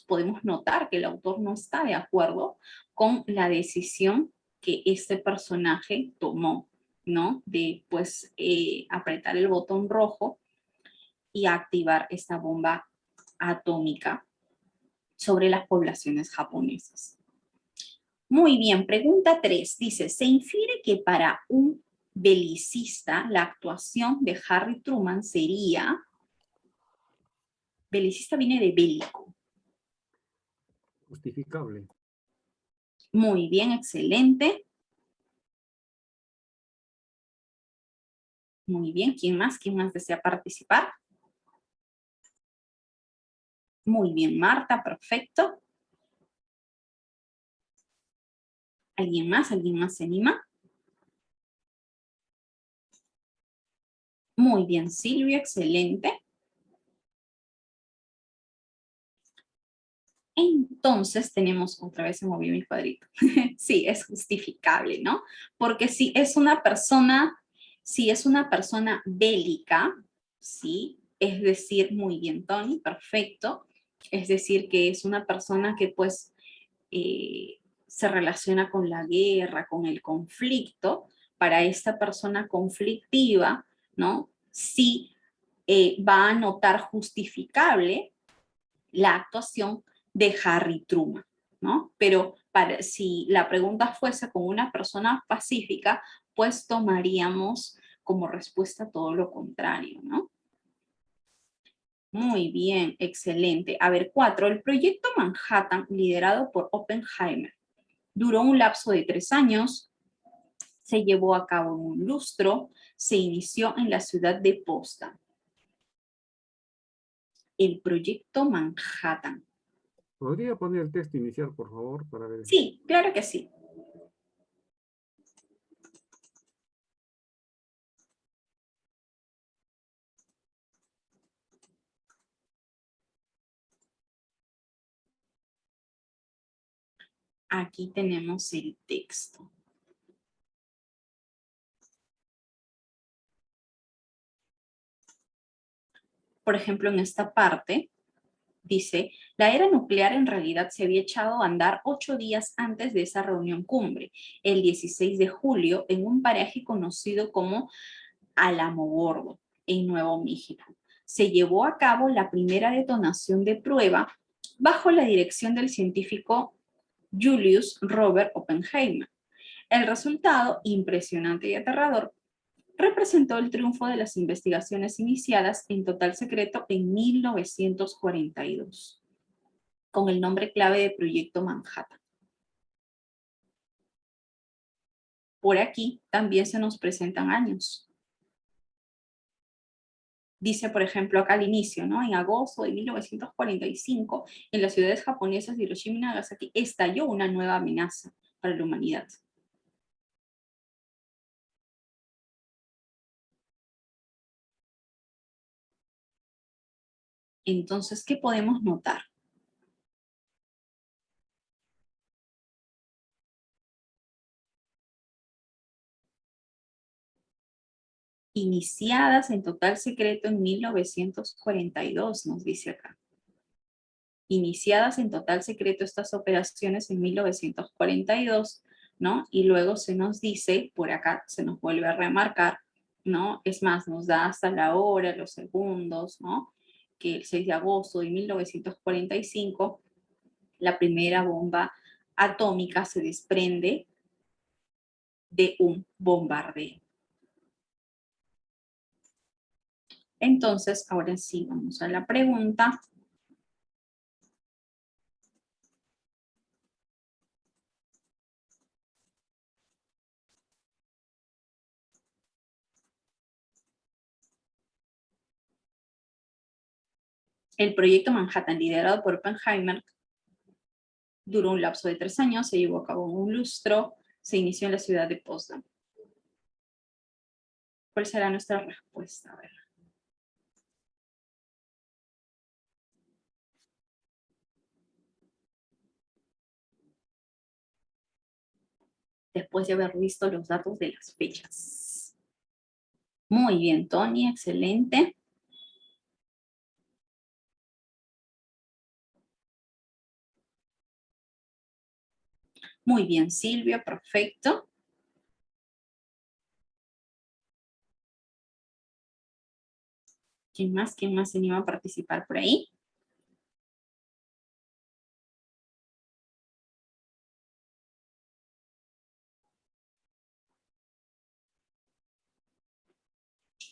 Podemos notar que el autor no está de acuerdo con la decisión que este personaje tomó, ¿no? De pues apretar el botón rojo y activar esta bomba atómica sobre las poblaciones japonesas. Muy bien, pregunta 3. Dice, se infiere que para un belicista la actuación de Harry Truman sería, belicista viene de bélico. Justificable. Muy bien, excelente. Muy bien, ¿quién más? ¿Quién más desea participar? Muy bien, Marta, perfecto. ¿Alguien más? ¿Alguien más se anima? Muy bien, Silvia, excelente. Entonces tenemos, otra vez se movió mi cuadrito. Sí, es justificable, ¿no? Porque si es una persona bélica, ¿sí? Es decir, muy bien, Tony, perfecto. Es decir, que es una persona que pues se relaciona con la guerra, con el conflicto. Para esta persona conflictiva, ¿no? Sí va a notar justificable la actuación de Harry Truman, ¿no? Pero si la pregunta fuese con una persona pacífica, pues tomaríamos como respuesta todo lo contrario, ¿no? Muy bien, excelente. A ver, 4. El proyecto Manhattan, liderado por Oppenheimer, duró un lapso de 3 años, se llevó a cabo en un lustro, se inició en la ciudad de Potsdam. El proyecto Manhattan. ¿Podría poner el texto inicial, por favor, para ver? Sí, claro que sí. Aquí tenemos el texto. Por ejemplo, en esta parte dice, la era nuclear en realidad se había echado a andar 8 días antes de esa reunión cumbre, el 16 de julio, en un paraje conocido como Alamogordo, en Nuevo México. Se llevó a cabo la primera detonación de prueba bajo la dirección del científico Julius Robert Oppenheimer. El resultado, impresionante y aterrador, representó el triunfo de las investigaciones iniciadas en total secreto en 1942, con el nombre clave de Proyecto Manhattan. Por aquí también se nos presentan años. Dice, por ejemplo, acá al inicio, ¿no? En agosto de 1945, en las ciudades japonesas de Hiroshima y Nagasaki, estalló una nueva amenaza para la humanidad. Entonces, ¿qué podemos notar? Iniciadas en total secreto en 1942, nos dice acá. Iniciadas en total secreto estas operaciones en 1942, ¿no? Y luego se nos dice, por acá se nos vuelve a remarcar, ¿no? Es más, nos da hasta la hora, los segundos, ¿no? Que el 6 de agosto de 1945, la primera bomba atómica se desprende de un bombardeo. Entonces, ahora sí, vamos a la pregunta. El proyecto Manhattan, liderado por Oppenheimer, duró un lapso de 3 años, se llevó a cabo en un lustro, se inició en la ciudad de Potsdam. ¿Cuál será nuestra respuesta? A ver. Después de haber visto los datos de las fechas. Muy bien, Tony, excelente. Muy bien, Silvia, perfecto. ¿Quién más? ¿Quién más se anima a participar por ahí?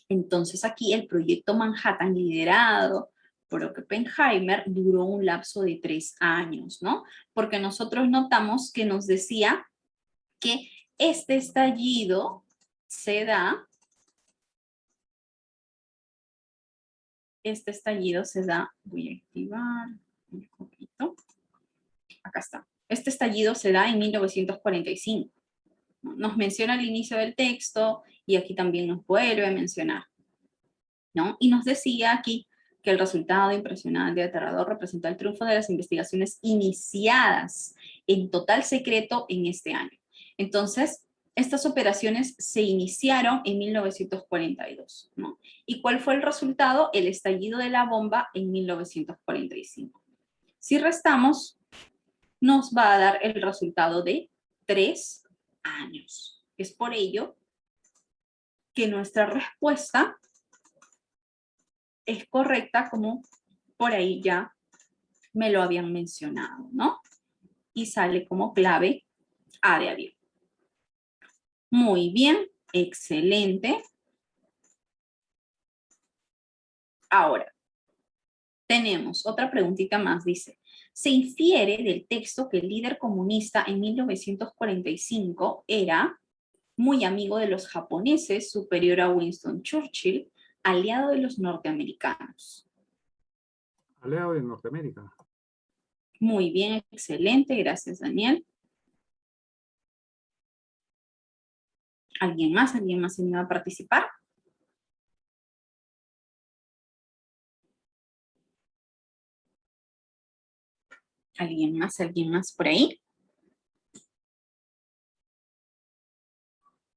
Entonces aquí el proyecto Manhattan, liderado por Oppenheimer, duró un lapso de 3 años, ¿no? Porque nosotros notamos que nos decía que este estallido se da Este estallido se da, voy a activar un poquito, acá está. Este estallido se da en 1945. Nos menciona al inicio del texto y aquí también nos vuelve a mencionar, ¿no? Y nos decía aquí que el resultado impresionante y aterrador representa el triunfo de las investigaciones iniciadas en total secreto en este año. Entonces, estas operaciones se iniciaron en 1942, ¿no? ¿Y cuál fue el resultado? El estallido de la bomba en 1945. Si restamos, nos va a dar el resultado de 3 años. Es por ello que nuestra respuesta es correcta, como por ahí ya me lo habían mencionado, ¿no? Y sale como clave A de avión. Muy bien, excelente. Ahora, tenemos otra preguntita más, dice, se infiere del texto que el líder comunista en 1945 era muy amigo de los japoneses, superior a Winston Churchill, aliado de los norteamericanos. Aliado de Norteamérica. Muy bien, excelente, gracias Daniel. ¿Alguien más? ¿Alguien más se anima a participar? ¿Alguien más? ¿Alguien más por ahí?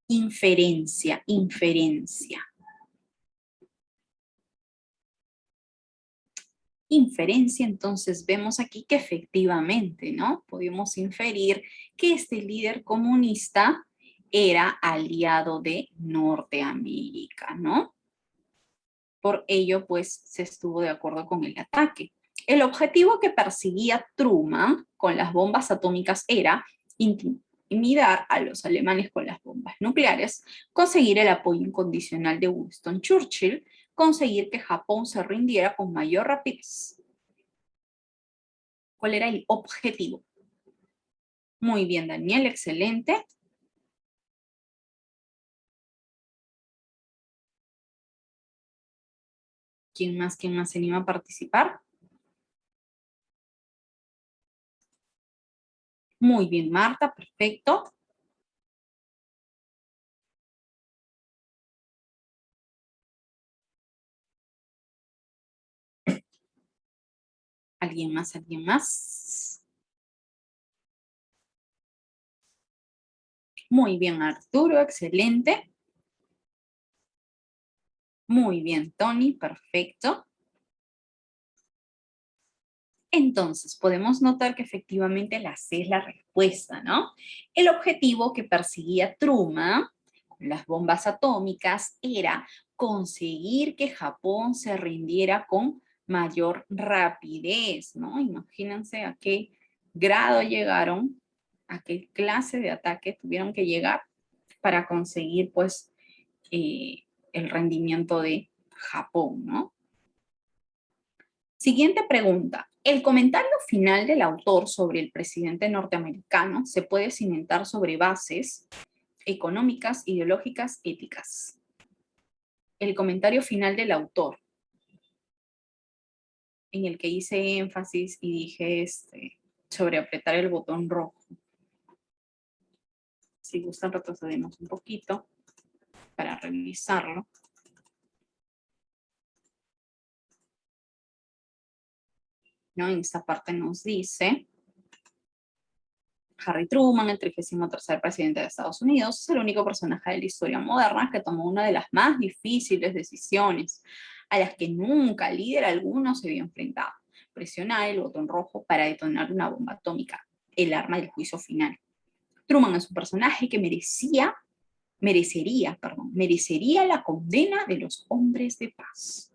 Inferencia, inferencia. Inferencia, entonces vemos aquí que efectivamente, ¿no? Podemos inferir que este líder comunista era aliado de Norteamérica, ¿no? Por ello, pues, se estuvo de acuerdo con el ataque. El objetivo que perseguía Truman con las bombas atómicas era intimidar a los alemanes con las bombas nucleares, conseguir el apoyo incondicional de Winston Churchill, conseguir que Japón se rindiera con mayor rapidez. ¿Cuál era el objetivo? Muy bien, Daniel, excelente. ¿Quién más se anima a participar? Muy bien, Marta, perfecto. ¿Alguien más? ¿Alguien más? Muy bien, Arturo, excelente. Muy bien, Tony, perfecto. Entonces, podemos notar que efectivamente la C es la respuesta, ¿no? El objetivo que perseguía Truman con las bombas atómicas era conseguir que Japón se rindiera con mayor rapidez, ¿no? Imagínense a qué grado llegaron, a qué clase de ataque tuvieron que llegar para conseguir, pues, el rendimiento de Japón, ¿no? Siguiente pregunta. El comentario final del autor sobre el presidente norteamericano se puede cimentar sobre bases económicas, ideológicas, éticas. El comentario final del autor, en el que hice énfasis y dije sobre apretar el botón rojo. Si gustan, retrocedemos un poquito para revisarlo. ¿No? En esta parte nos dice: Harry Truman, el 33º presidente de Estados Unidos, es el único personaje de la historia moderna que tomó una de las más difíciles decisiones a las que nunca líder alguno se había enfrentado: presionar el botón rojo para detonar una bomba atómica, el arma del juicio final. Truman es un personaje que merecería la condena de los hombres de paz.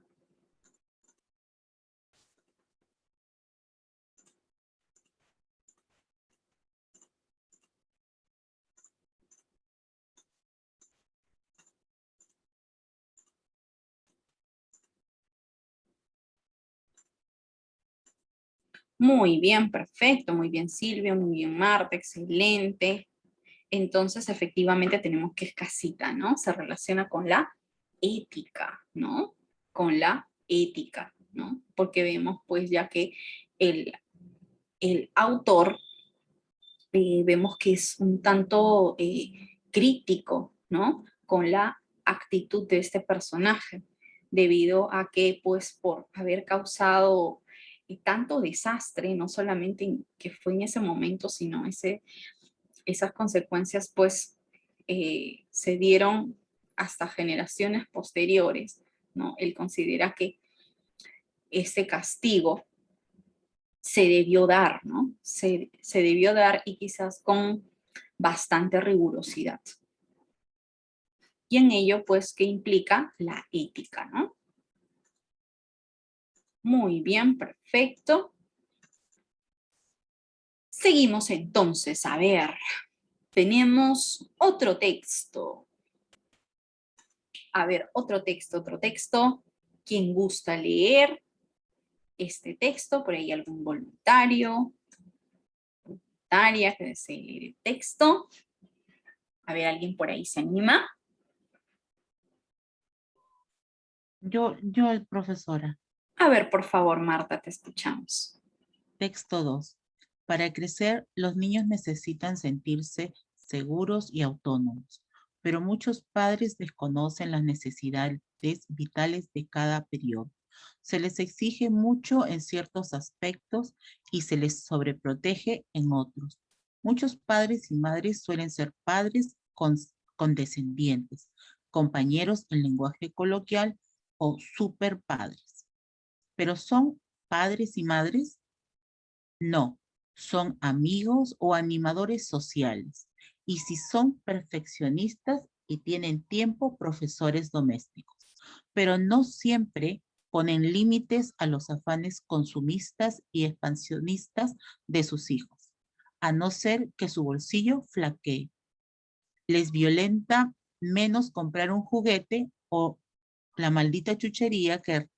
Muy bien, perfecto, muy bien Silvia, muy bien Marta, excelente. Entonces, efectivamente tenemos que es casita, ¿no? Se relaciona con la ética, ¿no? Con la ética, ¿no? Porque vemos pues ya que el autor vemos que es un tanto crítico, ¿no? Con la actitud de este personaje, debido a que, pues, por haber causado tanto desastre, no solamente que fue en ese momento, sino esas consecuencias, pues, se dieron hasta generaciones posteriores, ¿no? Él considera que ese castigo se debió dar, ¿no? Se debió dar y quizás con bastante rigurosidad. Y en ello, pues, ¿qué implica? La ética, ¿no? Muy bien, perfecto. Seguimos entonces, a ver, tenemos otro texto. A ver, otro texto. ¿Quién gusta leer este texto? Por ahí algún voluntario, voluntaria que desee leer el texto. A ver, ¿alguien por ahí se anima? Yo, profesora. A ver, por favor, Marta, te escuchamos. Texto 2. Para crecer, los niños necesitan sentirse seguros y autónomos, pero muchos padres desconocen las necesidades vitales de cada periodo. Se les exige mucho en ciertos aspectos y se les sobreprotege en otros. Muchos padres y madres suelen ser padres condescendientes, compañeros en lenguaje coloquial o superpadres. Pero ¿son padres y madres? No, son amigos o animadores sociales. Y si son perfeccionistas y tienen tiempo, profesores domésticos. Pero no siempre ponen límites a los afanes consumistas y expansionistas de sus hijos, a no ser que su bolsillo flaquee. Les violenta menos comprar un juguete o la maldita chuchería que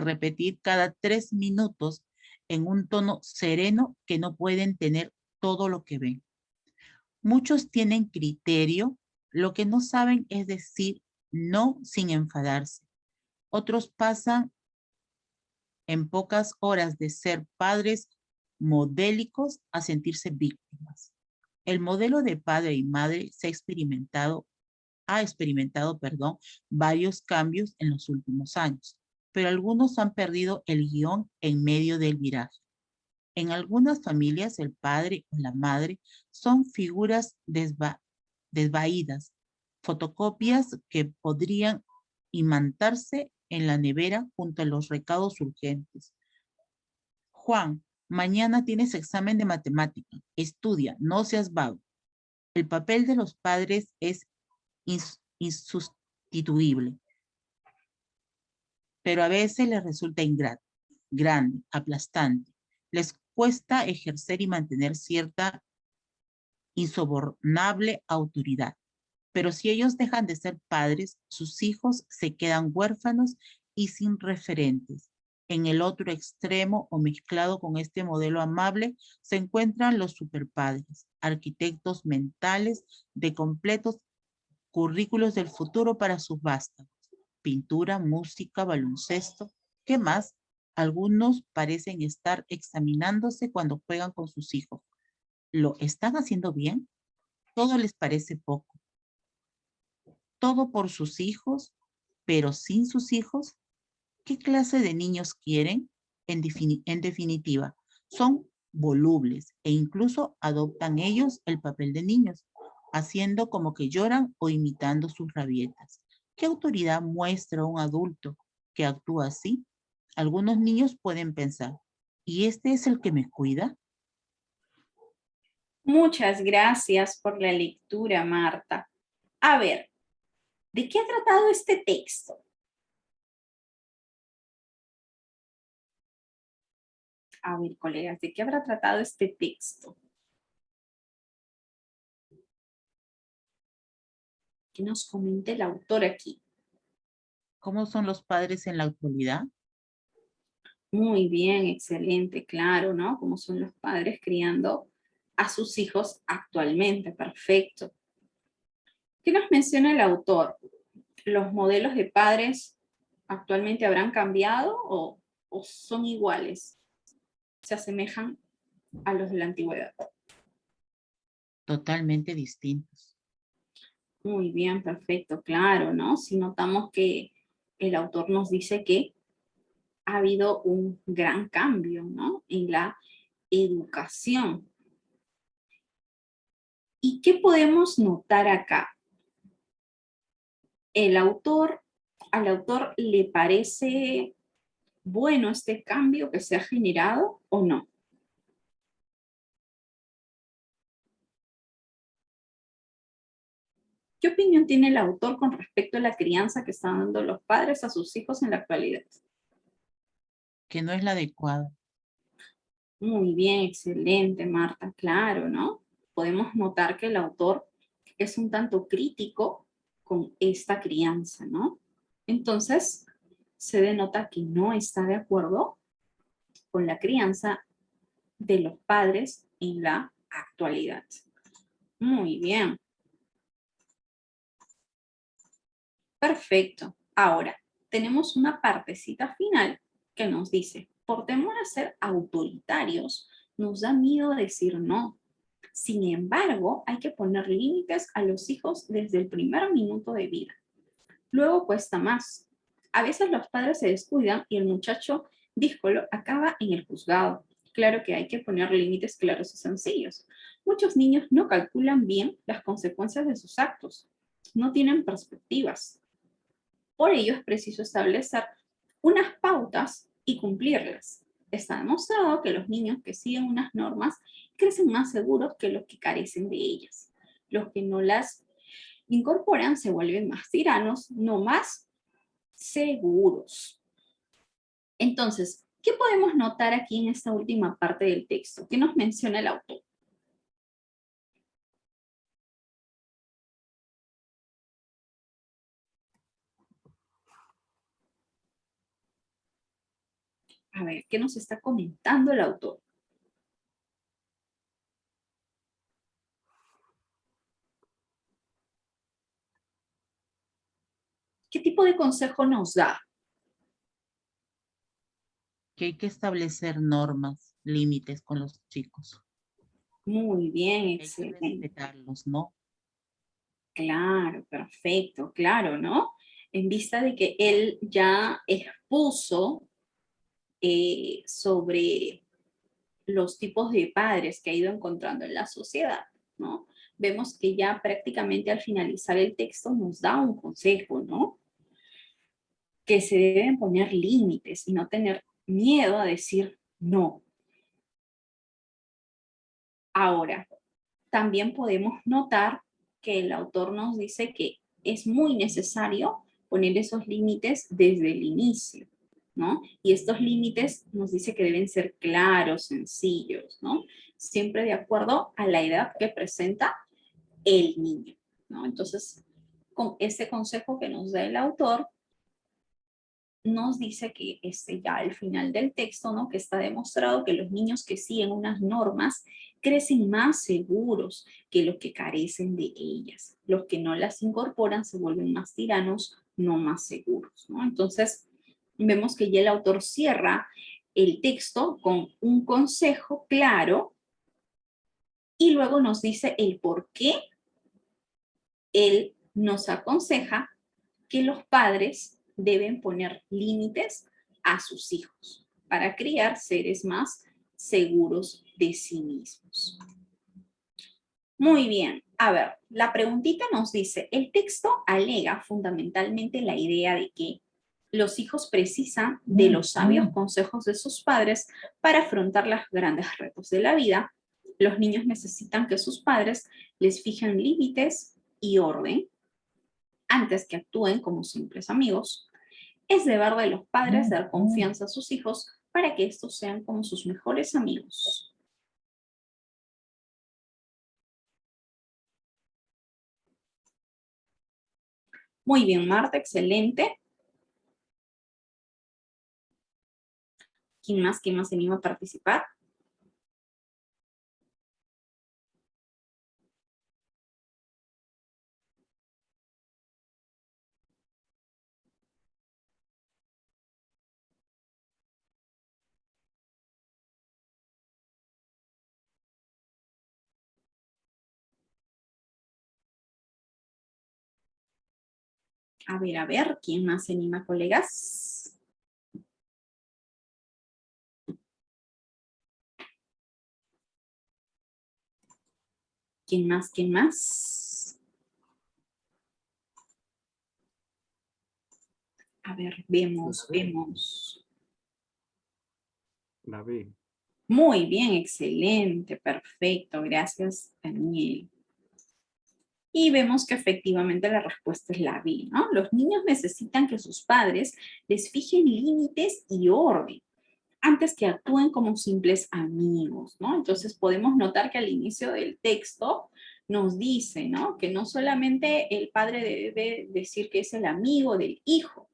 repetir cada 3 minutos en un tono sereno que no pueden tener todo lo que ven. Muchos tienen criterio, lo que no saben es decir no sin enfadarse. Otros pasan en pocas horas de ser padres modélicos a sentirse víctimas. El modelo de padre y madre ha experimentado, varios cambios en los últimos años, pero algunos han perdido el guión en medio del viraje. En algunas familias, el padre o la madre son figuras desvaídas, fotocopias que podrían imantarse en la nevera junto a los recados urgentes. Juan, mañana tienes examen de matemática. Estudia, no seas vago. El papel de los padres es insustituible, pero a veces les resulta ingrato, grande, aplastante. Les cuesta ejercer y mantener cierta insobornable autoridad. Pero si ellos dejan de ser padres, sus hijos se quedan huérfanos y sin referentes. En el otro extremo o mezclado con este modelo amable se encuentran los superpadres, arquitectos mentales de completos currículos del futuro para sus vástagos. Pintura, música, baloncesto. ¿Qué más? Algunos parecen estar examinándose cuando juegan con sus hijos. ¿Lo están haciendo bien? Todo les parece poco. Todo por sus hijos, pero sin sus hijos. ¿Qué clase de niños quieren? En definitiva, son volubles e incluso adoptan ellos el papel de niños, haciendo como que lloran o imitando sus rabietas. ¿Qué autoridad muestra un adulto que actúa así? Algunos niños pueden pensar, ¿y este es el que me cuida? Muchas gracias por la lectura, Marta. A ver, ¿de qué ha tratado este texto? A ver, colegas, ¿de qué habrá tratado este texto? Que nos comente el autor aquí. ¿Cómo son los padres en la actualidad? Muy bien, excelente, claro, ¿no? Cómo son los padres criando a sus hijos actualmente, perfecto. ¿Qué nos menciona el autor? Los modelos de padres ¿Actualmente habrán cambiado o son iguales? ¿Se asemejan a los de la antigüedad? Totalmente distintos. Muy bien, perfecto, claro, ¿no? Si notamos que el autor nos dice que ha habido un gran cambio, ¿no? En la educación. ¿Y qué podemos notar acá? Al autor le parece bueno este cambio que se ha generado o no. ¿Qué opinión tiene el autor con respecto a la crianza que están dando los padres a sus hijos en la actualidad? Que no es la adecuada. Muy bien, excelente, Marta, claro, ¿no? Podemos notar que el autor es un tanto crítico con esta crianza, ¿no? Entonces, se denota que no está de acuerdo con la crianza de los padres en la actualidad. Muy bien. Perfecto. Ahora, tenemos una partecita final que nos dice, por temor a ser autoritarios, nos da miedo decir no. Sin embargo, hay que poner límites a los hijos desde el primer minuto de vida. Luego cuesta más. A veces los padres se descuidan y el muchacho díscolo acaba en el juzgado. Claro que hay que poner límites claros y sencillos. Muchos niños no calculan bien las consecuencias de sus actos. No tienen perspectivas. Por ello es preciso establecer unas pautas y cumplirlas. Está demostrado que los niños que siguen unas normas crecen más seguros que los que carecen de ellas. Los que no las incorporan se vuelven más tiranos, no más seguros. Entonces, ¿qué podemos notar aquí en esta última parte del texto? ¿Qué nos menciona el autor? A ver, ¿qué nos está comentando el autor? ¿Qué tipo de consejo nos da? Que hay que establecer normas, límites con los chicos. Muy bien, Hay que excelente. respetarlos, ¿no? Claro, perfecto, claro, ¿no? En vista de que él ya expuso sobre los tipos de padres que ha ido encontrando en la sociedad, ¿no? Vemos que ya prácticamente al finalizar el texto nos da un consejo, ¿no? Que se deben poner límites y no tener miedo a decir no. Ahora, también podemos notar que el autor nos dice que es muy necesario poner esos límites desde el inicio, ¿no? Y estos límites nos dice que deben ser claros, sencillos, ¿no? Siempre de acuerdo a la edad que presenta el niño, ¿no? Entonces, con este consejo que nos da el autor, nos dice que ya al final del texto, ¿no? Que está demostrado que los niños que siguen unas normas crecen más seguros que los que carecen de ellas. Los que no las incorporan se vuelven más tiranos, no más seguros, ¿no? Entonces, vemos que ya el autor cierra el texto con un consejo claro y luego nos dice el por qué él nos aconseja que los padres deben poner límites a sus hijos para criar seres más seguros de sí mismos. Muy bien, a ver, la preguntita nos dice, el texto alega fundamentalmente la idea de que los hijos precisan de los sabios consejos de sus padres para afrontar los grandes retos de la vida. Los niños necesitan que sus padres les fijen límites y orden antes que actúen como simples amigos. Es deber de los padres dar confianza a sus hijos para que estos sean como sus mejores amigos. Muy bien, Marta, excelente. ¿Quién más? ¿Quién más se anima a participar? A ver, ¿quién más se anima, colegas? ¿Quién más? ¿Quién más? A ver, vemos. La B. Muy bien, excelente, perfecto. Gracias, Daniel. Y vemos que efectivamente la respuesta es la B, ¿no? Los niños necesitan que sus padres les fijen límites y orden antes que actúen como simples amigos, ¿no? Entonces podemos notar que al inicio del texto nos dice, ¿no? Que no solamente el padre debe decir que es el amigo del hijo,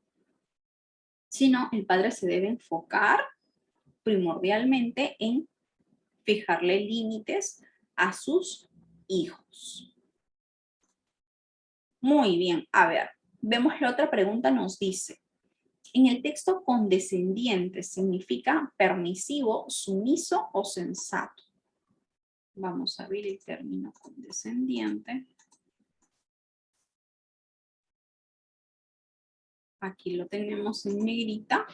sino el padre se debe enfocar primordialmente en fijarle límites a sus hijos. Muy bien, a ver, vemos la otra pregunta, nos dice, en el texto condescendiente significa permisivo, sumiso o sensato. Vamos a ver el término condescendiente. Aquí lo tenemos en negrita.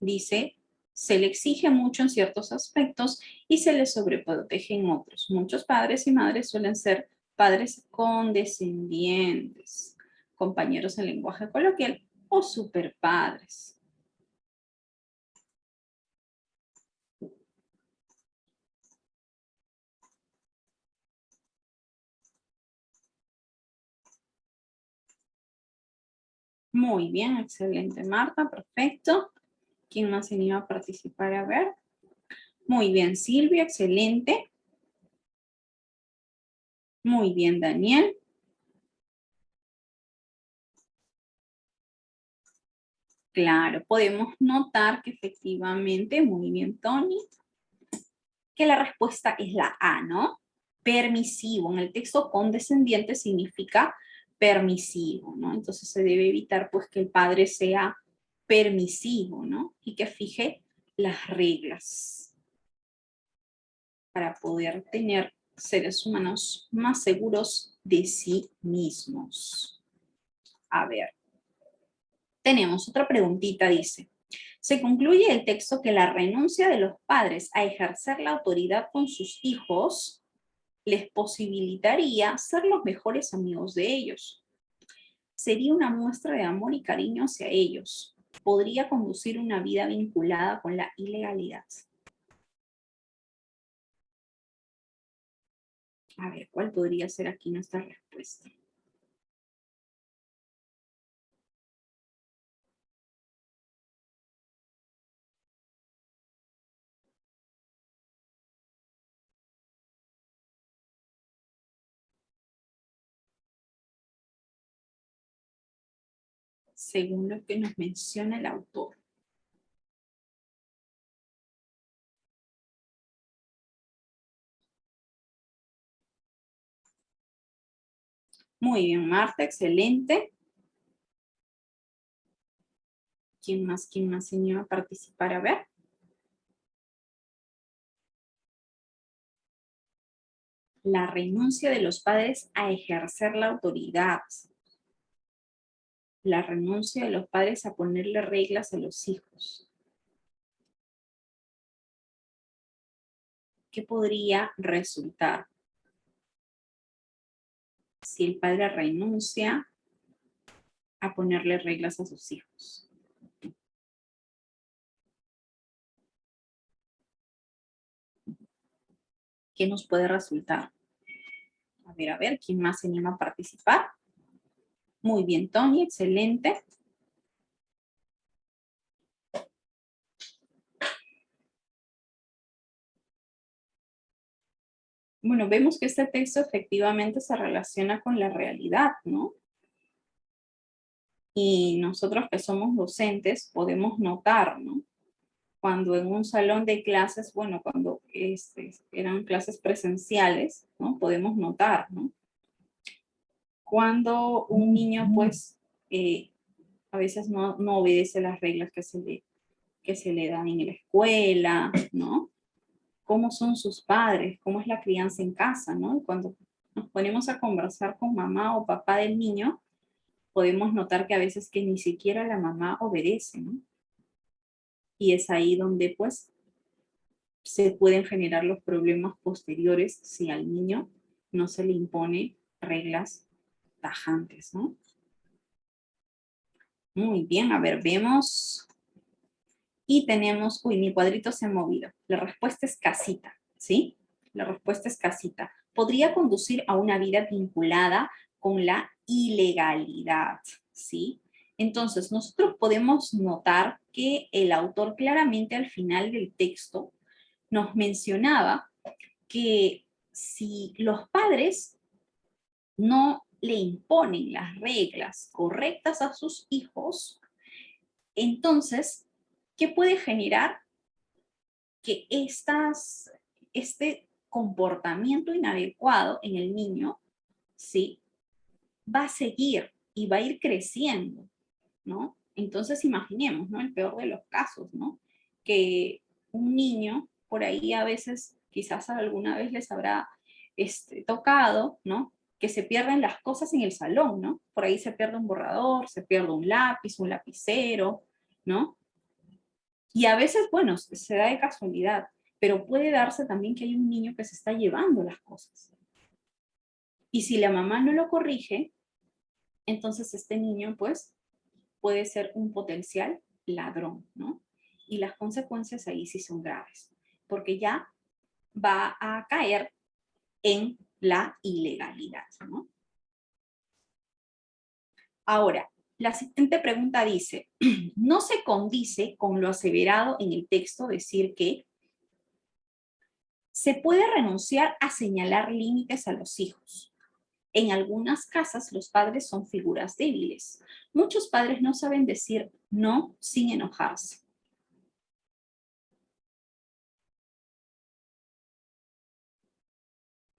Dice, se le exige mucho en ciertos aspectos y se le sobreprotege en otros. Muchos padres y madres suelen ser padres condescendientes, compañeros en lenguaje coloquial o superpadres. Muy bien, excelente, Marta, perfecto. ¿Quién más se anima a participar? A ver. Muy bien, Silvia, excelente. Muy bien, Daniel. Claro, podemos notar que efectivamente, muy bien, Tony, que la respuesta es la A, ¿no? Permisivo. En el texto condescendiente significa permisivo, ¿no? Entonces se debe evitar pues que el padre sea permisivo, ¿no? Y que fije las reglas para poder tener seres humanos más seguros de sí mismos. A ver, tenemos otra preguntita, dice. Se concluye el texto que la renuncia de los padres a ejercer la autoridad con sus hijos les posibilitaría ser los mejores amigos de ellos. Sería una muestra de amor y cariño hacia ellos. Podría conducir una vida vinculada con la ilegalidad. A ver, ¿cuál podría ser aquí nuestra respuesta? Según lo que nos menciona el autor. Muy bien, Marta, excelente. ¿Quién más se anima a participar? A ver. La renuncia de los padres a ejercer la autoridad. La renuncia de los padres a ponerle reglas a los hijos. ¿Qué podría resultar si el padre renuncia a ponerle reglas a sus hijos? ¿Qué nos puede resultar? A ver, ¿quién más se anima a participar? Muy bien, Tony, excelente. Bueno, vemos que este texto efectivamente se relaciona con la realidad, ¿no? Y nosotros que somos docentes podemos notar, ¿no? Cuando en un salón de clases, bueno, cuando eran clases presenciales, ¿no? Podemos notar, ¿no? Cuando un niño, pues, a veces no obedece las reglas que se le dan en la escuela, ¿no? ¿Cómo son sus padres? ¿Cómo es la crianza en casa, no? Cuando nos ponemos a conversar con mamá o papá del niño, podemos notar que a veces que ni siquiera la mamá obedece, ¿no? Y es ahí donde pues se pueden generar los problemas posteriores si al niño no se le impone reglas tajantes, ¿no? Muy bien, a ver, vemos. Y tenemos, uy, mi cuadrito se ha movido. La respuesta es casita, ¿sí? La respuesta es casita. Podría conducir a una vida vinculada con la ilegalidad, ¿sí? Entonces, nosotros podemos notar que el autor claramente al final del texto nos mencionaba que si los padres no le imponen las reglas correctas a sus hijos, entonces, ¿qué puede generar? Que este comportamiento inadecuado en el niño, ¿sí? Va a seguir y va a ir creciendo, ¿no? Entonces imaginemos, ¿no? El peor de los casos, ¿no? Que un niño, por ahí a veces, quizás alguna vez les habrá tocado, ¿no? Que se pierden las cosas en el salón, ¿no? Por ahí se pierde un borrador, se pierde un lápiz, un lapicero, ¿no? Y a veces, bueno, se da de casualidad, pero puede darse también que hay un niño que se está llevando las cosas. Y si la mamá no lo corrige, entonces este niño, pues, puede ser un potencial ladrón, ¿no? Y las consecuencias ahí sí son graves, porque ya va a caer en la ilegalidad, ¿no? Ahora, la siguiente pregunta dice, no se condice con lo aseverado en el texto decir que se puede renunciar a señalar límites a los hijos. En algunas casas los padres son figuras débiles. Muchos padres no saben decir no sin enojarse.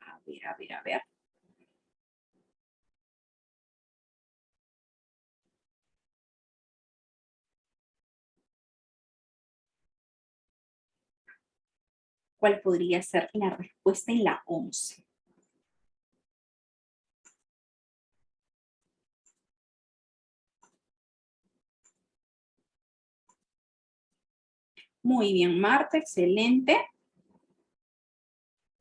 A ver, a ver, a ver. ¿Cuál podría ser la respuesta en la 11? Muy bien, Marta, excelente.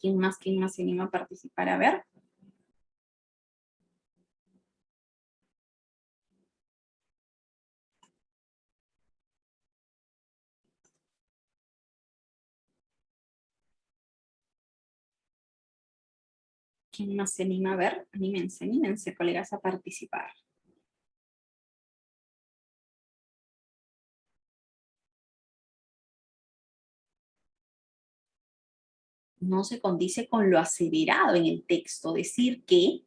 ¿Quién más se anima a participar? A ver. ¿Quién más se anima a ver? Anímense, colegas, a participar. No se condice con lo aseverado en el texto. Decir que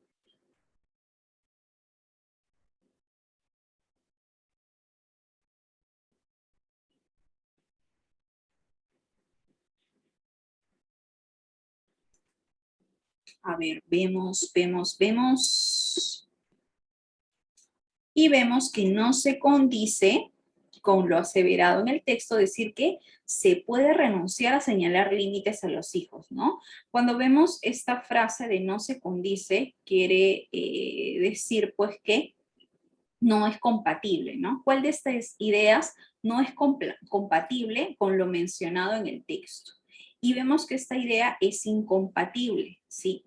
a ver, vemos. Y vemos que no se condice con lo aseverado en el texto, decir que se puede renunciar a señalar límites a los hijos, ¿no? Cuando vemos esta frase de no se condice, quiere decir pues que no es compatible, ¿no? ¿Cuál de estas ideas no es compatible con lo mencionado en el texto? Y vemos que esta idea es incompatible, ¿sí?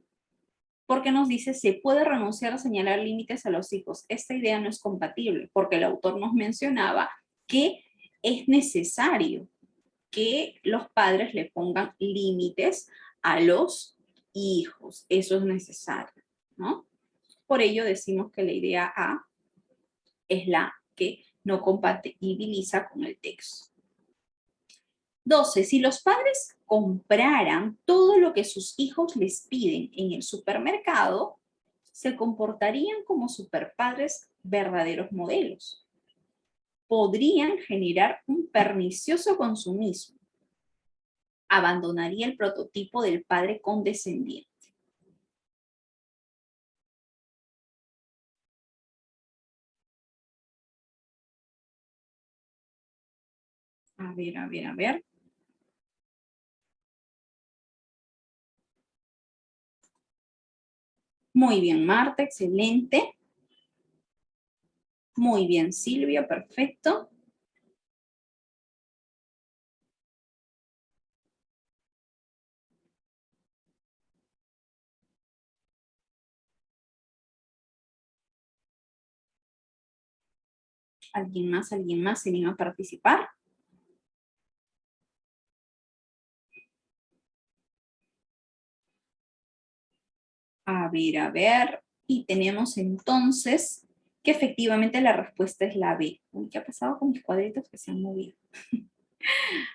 Porque nos dice se puede renunciar a señalar límites a los hijos. Esta idea no es compatible porque el autor nos mencionaba que es necesario que los padres le pongan límites a los hijos. Eso es necesario, ¿no? Por ello decimos que la idea A es la que no compatibiliza con el texto. 12. Si los padres compraran todo lo que sus hijos les piden en el supermercado, se comportarían como superpadres verdaderos modelos. Podrían generar un pernicioso consumismo. Abandonaría el prototipo del padre condescendiente. A ver, a ver, a ver. Muy bien, Marta, excelente. Muy bien, Silvia, perfecto. ¿Alguien más se anima a participar? A ver. Y tenemos entonces que efectivamente la respuesta es la B. Uy, ¿qué ha pasado con mis cuadritos que se han movido?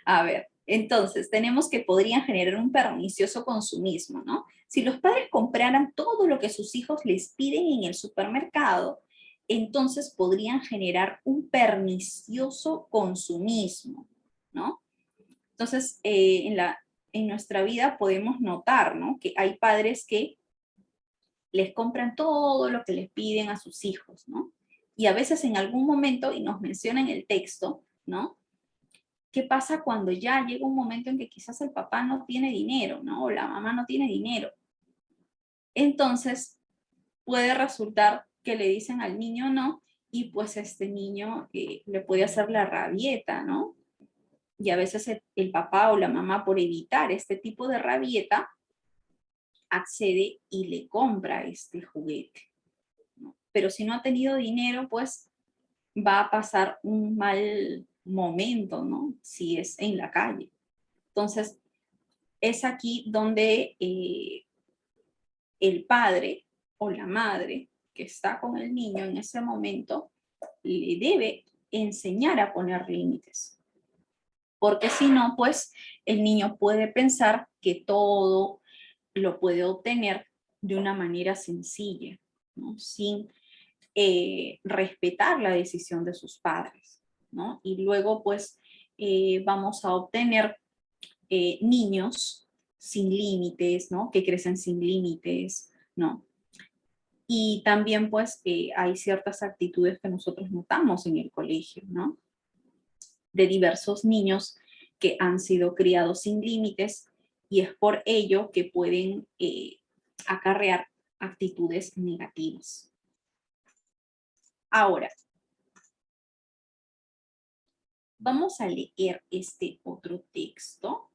A ver, entonces tenemos que podrían generar un pernicioso consumismo, ¿no? Si los padres compraran todo lo que sus hijos les piden en el supermercado, entonces podrían generar un pernicioso consumismo, ¿no? Entonces, en nuestra vida podemos notar, ¿no? Que hay padres que les compran todo lo que les piden a sus hijos, ¿no? Y a veces en algún momento, y nos menciona en el texto, ¿no? ¿Qué pasa cuando ya llega un momento en que quizás el papá no tiene dinero, ¿no? O la mamá no tiene dinero? Entonces, puede resultar que le dicen al niño no, y pues este niño le puede hacer la rabieta, ¿no? Y a veces el papá o la mamá, por evitar este tipo de rabieta, accede y le compra este juguete, ¿no? Pero si no ha tenido dinero, pues va a pasar un mal momento, ¿no? Si es en la calle. Entonces, es aquí donde el padre o la madre que está con el niño en ese momento le debe enseñar a poner límites. Porque si no, pues el niño puede pensar que todo lo puede obtener de una manera sencilla, ¿no? Sin respetar la decisión de sus padres, ¿no? Y luego, pues, vamos a obtener niños sin límites, ¿no? Que crecen sin límites, ¿no? Y también, pues, hay ciertas actitudes que nosotros notamos en el colegio, ¿no? De diversos niños que han sido criados sin límites y es por ello que pueden acarrear actitudes negativas. Ahora, vamos a leer este otro texto.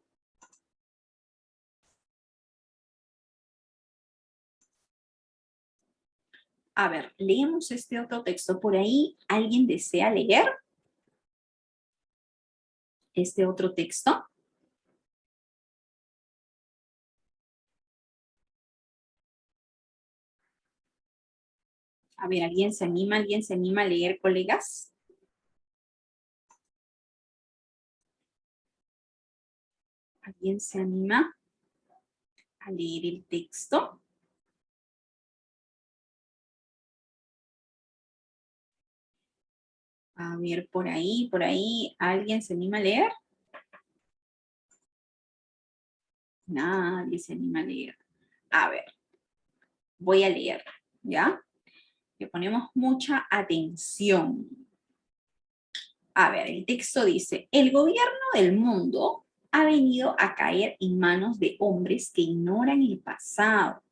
A ver, leemos este otro texto. ¿Por ahí alguien desea leer este otro texto? A ver, ¿alguien se anima a leer, colegas? ¿Alguien se anima a leer el texto? A ver, por ahí, ¿alguien se anima a leer? Nadie se anima a leer. A ver, voy a leer, ¿ya? Le ponemos mucha atención. A ver, el texto dice, el gobierno del mundo ha venido a caer en manos de hombres que ignoran el pasado,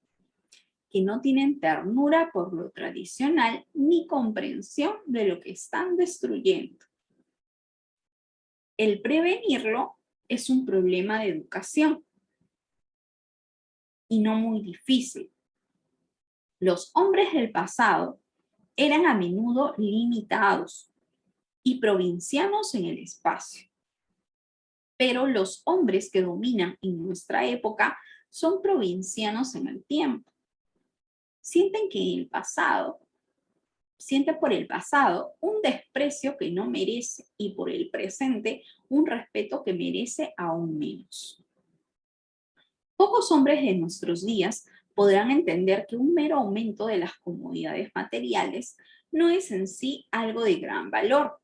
que no tienen ternura por lo tradicional ni comprensión de lo que están destruyendo. El prevenirlo es un problema de educación y no muy difícil. Los hombres del pasado eran a menudo limitados y provincianos en el espacio. Pero los hombres que dominan en nuestra época son provincianos en el tiempo. Sienten por el pasado un desprecio que no merece y por el presente un respeto que merece aún menos. Pocos hombres de nuestros días podrán entender que un mero aumento de las comodidades materiales no es en sí algo de gran valor.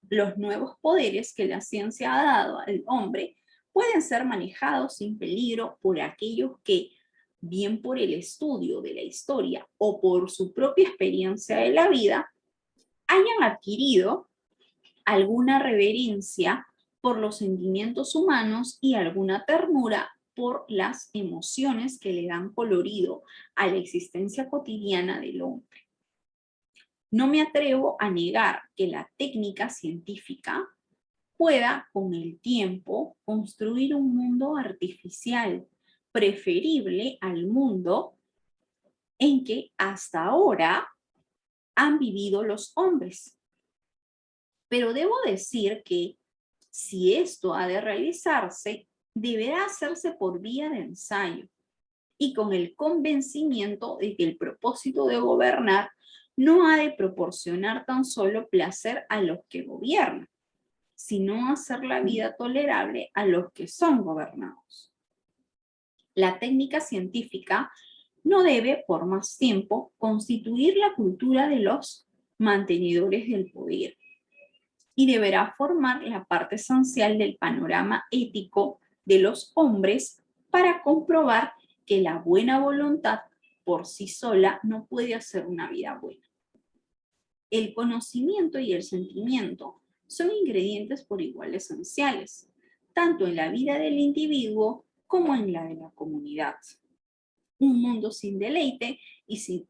Los nuevos poderes que la ciencia ha dado al hombre pueden ser manejados sin peligro por aquellos que, bien por el estudio de la historia o por su propia experiencia de la vida, hayan adquirido alguna reverencia por los sentimientos humanos y alguna ternura por las emociones que le dan colorido a la existencia cotidiana del hombre. No me atrevo a negar que la técnica científica pueda, con el tiempo, construir un mundo artificial preferible al mundo en que hasta ahora han vivido los hombres. Pero debo decir que si esto ha de realizarse, deberá hacerse por vía de ensayo y con el convencimiento de que el propósito de gobernar no ha de proporcionar tan solo placer a los que gobiernan, sino hacer la vida tolerable a los que son gobernados. La técnica científica no debe, por más tiempo, constituir la cultura de los mantenedores del poder y deberá formar la parte esencial del panorama ético de los hombres para comprobar que la buena voluntad por sí sola no puede hacer una vida buena. El conocimiento y el sentimiento son ingredientes por igual esenciales, tanto en la vida del individuo como en la de la comunidad. Un mundo sin deleite y sin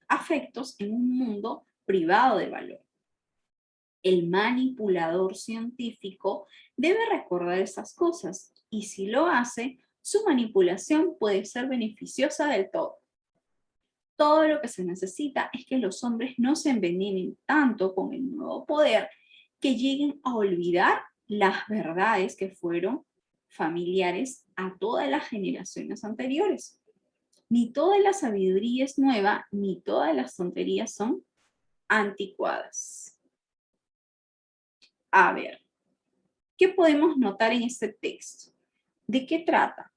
afectos en un mundo privado de valor. El manipulador científico debe recordar esas cosas y si lo hace, su manipulación puede ser beneficiosa del todo. Todo lo que se necesita es que los hombres no se envenenen tanto con el nuevo poder que lleguen a olvidar las verdades que fueron familiares a todas las generaciones anteriores. Ni toda la sabiduría es nueva, ni todas las tonterías son anticuadas. A ver, ¿qué podemos notar en este texto? ¿De qué trata?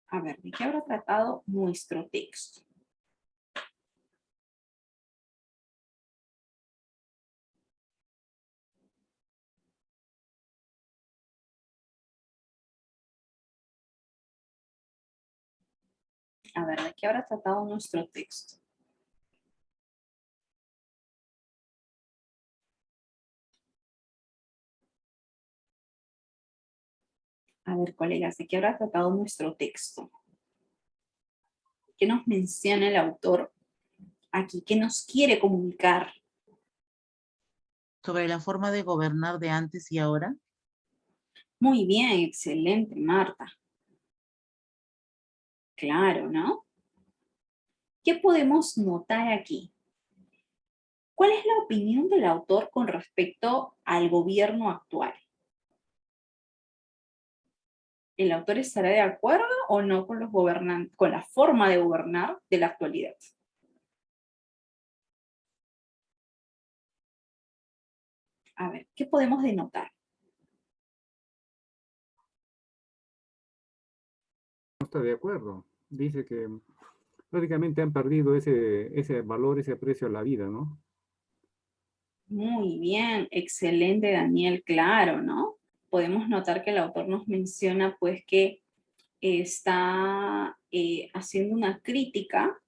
A ver, ¿de qué habrá tratado nuestro texto? A ver, ¿de qué habrá tratado nuestro texto? A ver, colegas, ¿de qué habrá tratado nuestro texto? ¿Qué nos menciona el autor aquí? ¿Qué nos quiere comunicar? Sobre la forma de gobernar de antes y ahora. Muy bien, excelente, Marta. Claro, ¿no? ¿Qué podemos notar aquí? ¿Cuál es la opinión del autor con respecto al gobierno actual? ¿El autor estará de acuerdo o no con los gobernantes, con la forma de gobernar de la actualidad? A ver, ¿qué podemos denotar? No está de acuerdo. Dice que prácticamente han perdido ese valor, ese aprecio a la vida, ¿no? Muy bien, excelente, Daniel, claro, ¿no? Podemos notar que el autor nos menciona pues que está haciendo una crítica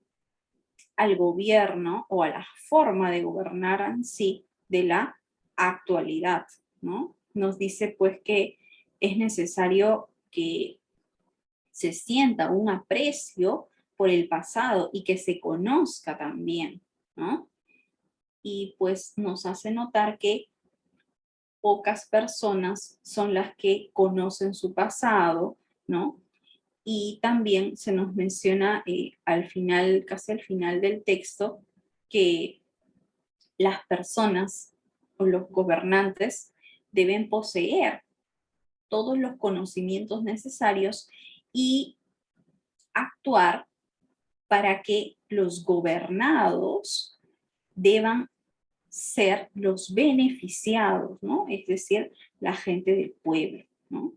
al gobierno o a la forma de gobernar en sí de la actualidad, ¿no? Nos dice pues que es necesario que se sienta un aprecio por el pasado y que se conozca también, ¿no? Y pues nos hace notar que pocas personas son las que conocen su pasado, ¿no? Y también se nos menciona al final, casi al final del texto, que las personas o los gobernantes deben poseer todos los conocimientos necesarios y actuar para que los gobernados deban ser los beneficiados, ¿no? Es decir, la gente del pueblo, ¿no?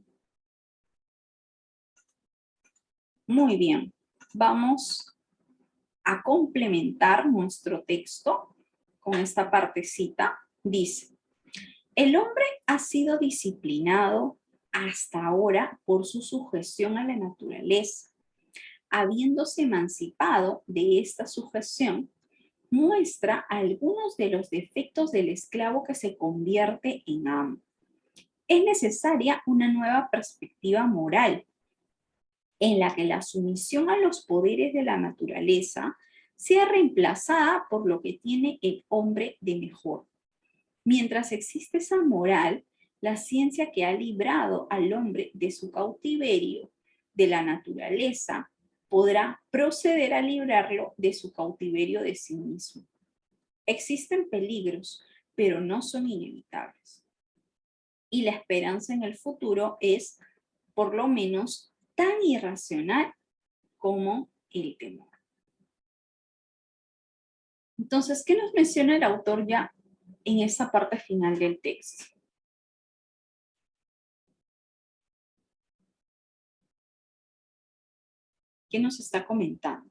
Muy bien, vamos a complementar nuestro texto con esta partecita. Dice, el hombre ha sido disciplinado hasta ahora por su sujeción a la naturaleza. Habiéndose emancipado de esta sujeción, muestra algunos de los defectos del esclavo que se convierte en amo. Es necesaria una nueva perspectiva moral en la que la sumisión a los poderes de la naturaleza sea reemplazada por lo que tiene el hombre de mejor. Mientras existe esa moral, la ciencia que ha librado al hombre de su cautiverio de la naturaleza podrá proceder a librarlo de su cautiverio de sí mismo. Existen peligros, pero no son inevitables. Y la esperanza en el futuro es, por lo menos, tan irracional como el temor. Entonces, ¿qué nos menciona el autor ya en esa parte final del texto? ¿Qué nos está comentando?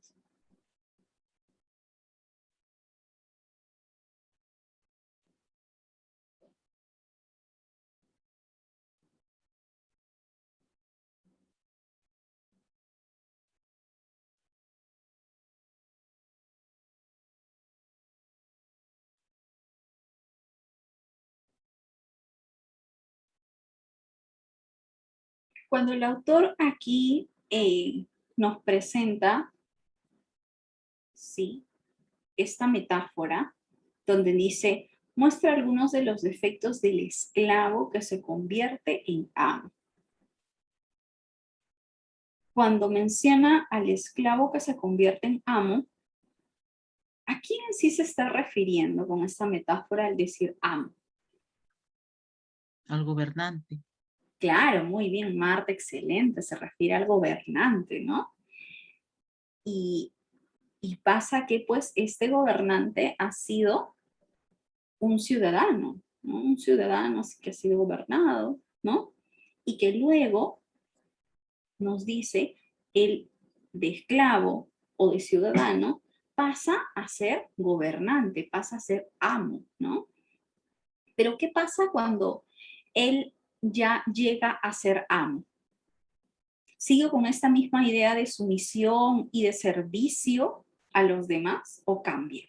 Cuando el autor aquí nos presenta, sí, esta metáfora, donde dice, muestra algunos de los defectos del esclavo que se convierte en amo. Cuando menciona al esclavo que se convierte en amo, ¿a quién en sí se está refiriendo con esta metáfora al decir amo? Al gobernante. Claro, muy bien, Marta, excelente, se refiere al gobernante, ¿no? Y pasa que pues este gobernante ha sido un ciudadano, ¿no? Un ciudadano que ha sido gobernado, ¿no? Y que luego nos dice el de esclavo o de ciudadano pasa a ser gobernante, pasa a ser amo, ¿no? Pero ¿qué pasa cuando él ya llega a ser amo? ¿Sigue con esta misma idea de sumisión y de servicio a los demás o cambia?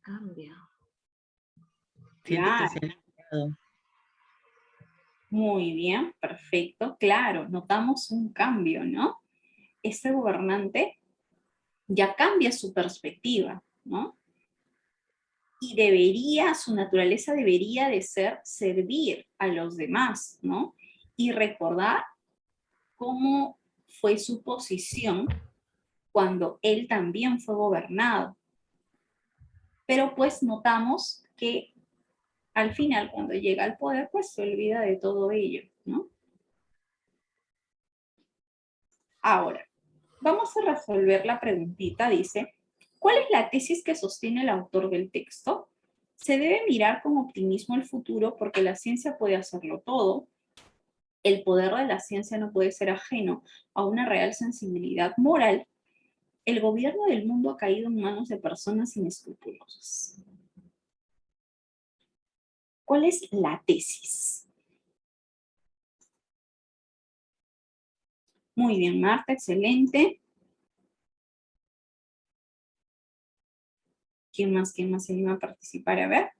Cambia. Siente que Claro, se ha limitado. muy bien, perfecto, claro, notamos un cambio, ¿no? Este gobernante ya cambia su perspectiva, ¿no? Y su naturaleza debería de ser servir a los demás, ¿no? Y recordar cómo fue su posición cuando él también fue gobernado. Pero pues notamos que al final, cuando llega al poder, pues se olvida de todo ello, ¿no? Ahora, vamos a resolver la preguntita, dice, ¿cuál es la tesis que sostiene el autor del texto? Se debe mirar con optimismo el futuro porque la ciencia puede hacerlo todo. El poder de la ciencia no puede ser ajeno a una real sensibilidad moral. El gobierno del mundo ha caído en manos de personas inescrupulosas. ¿Cuál es la tesis? Muy bien, Marta, excelente. ¿Quién más se anima a participar? A ver.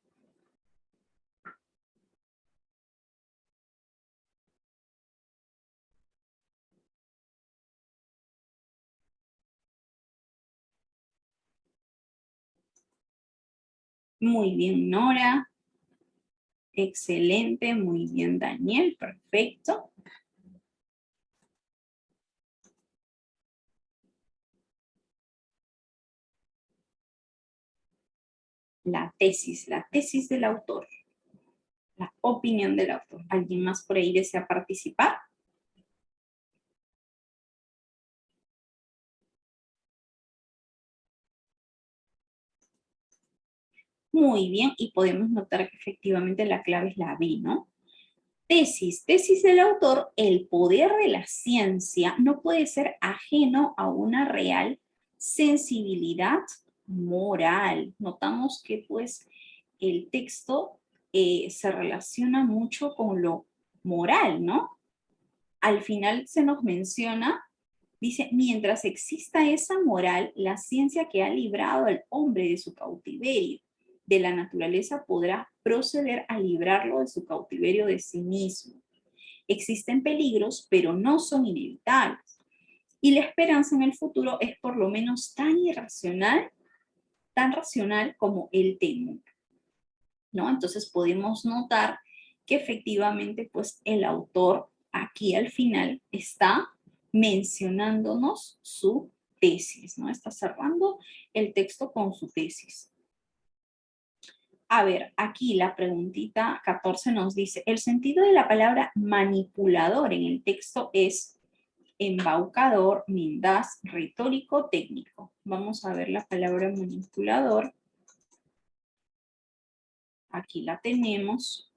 Muy bien, Nora. Excelente, muy bien, Daniel, perfecto. La tesis del autor. La opinión del autor. ¿Alguien más por ahí desea participar? Muy bien, y podemos notar que efectivamente la clave es la B, ¿no? Tesis del autor, el poder de la ciencia no puede ser ajeno a una real sensibilidad moral. Notamos que pues el texto se relaciona mucho con lo moral, ¿no? al final se nos menciona, dice, mientras exista esa moral, la ciencia que ha librado al hombre de su cautiverio de la naturaleza podrá proceder a librarlo de su cautiverio de sí mismo. Existen peligros, pero no son inevitables. Y la esperanza en el futuro es por lo menos tan racional como el temor, ¿no? Entonces podemos notar que efectivamente, pues el autor aquí al final está mencionándonos su tesis, ¿no? Está cerrando el texto con su tesis. A ver, aquí la preguntita 14 nos dice, el sentido de la palabra manipulador en el texto es embaucador, mendaz, retórico, técnico. Vamos a ver la palabra manipulador. Aquí la tenemos.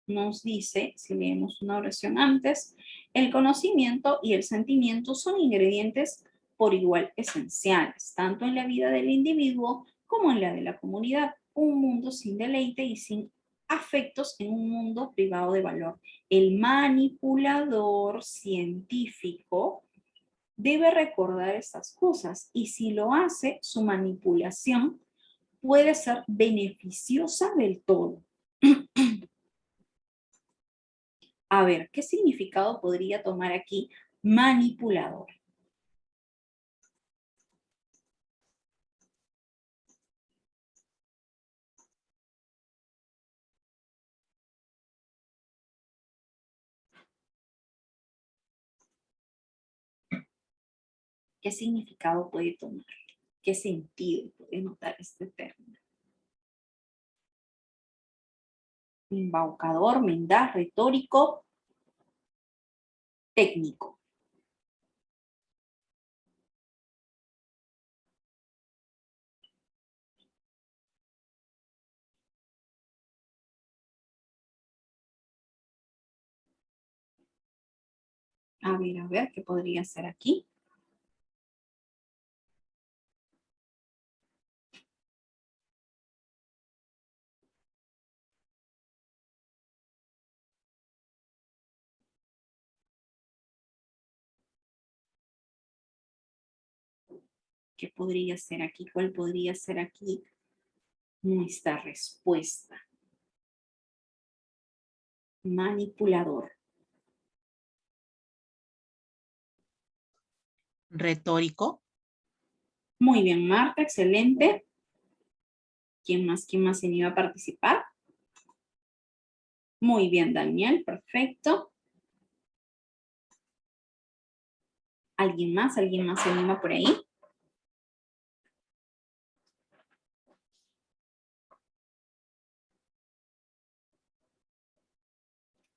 Nos dice, si leemos una oración antes, el conocimiento y el sentimiento son ingredientes por igual esenciales, tanto en la vida del individuo como en la de la comunidad. Un mundo sin deleite y sin afectos en un mundo privado de valor. El manipulador científico debe recordar estas cosas y si lo hace, su manipulación puede ser beneficiosa del todo. A ver, ¿qué significado podría tomar aquí manipulador? ¿Qué significado puede tomar? ¿Qué sentido puede notar este término? Embaucador, mendaz, retórico, técnico. A ver, ¿qué podría ser aquí? ¿Qué podría ser aquí? ¿Cuál podría ser aquí nuestra respuesta? Manipulador. Retórico. Muy bien, Marta, excelente. ¿Quién más se iba a participar? Muy bien, Daniel, perfecto. ¿Alguien más se anima por ahí?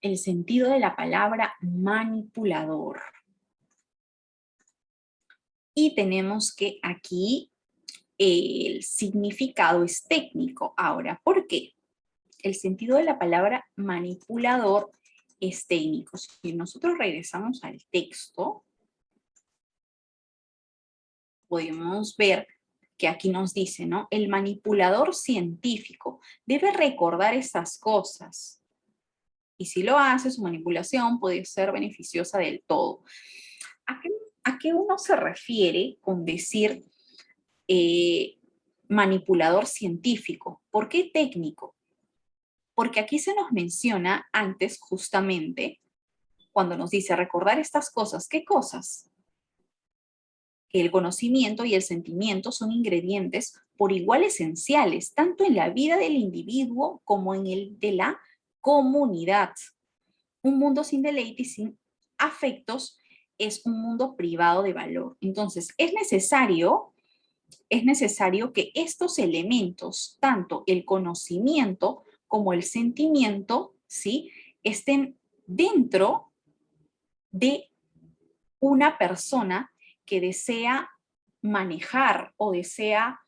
El sentido de la palabra manipulador. Y tenemos que aquí el significado es técnico. Ahora, ¿por qué? El sentido de la palabra manipulador es técnico. Si nosotros regresamos al texto, podemos ver que aquí nos dice, ¿no? El manipulador científico debe recordar estas cosas. Y si lo hace, su manipulación puede ser beneficiosa del todo. ¿A qué uno se refiere con decir manipulador científico? ¿Por qué técnico? Porque aquí se nos menciona antes justamente cuando nos dice recordar estas cosas. ¿Qué cosas? Que el conocimiento y el sentimiento son ingredientes por igual esenciales, tanto en la vida del individuo como en el de la comunidad. Un mundo sin deleite y sin afectos es un mundo privado de valor. Entonces, es necesario que estos elementos, tanto el conocimiento como el sentimiento, ¿sí?, estén dentro de una persona que desea manejar o desea,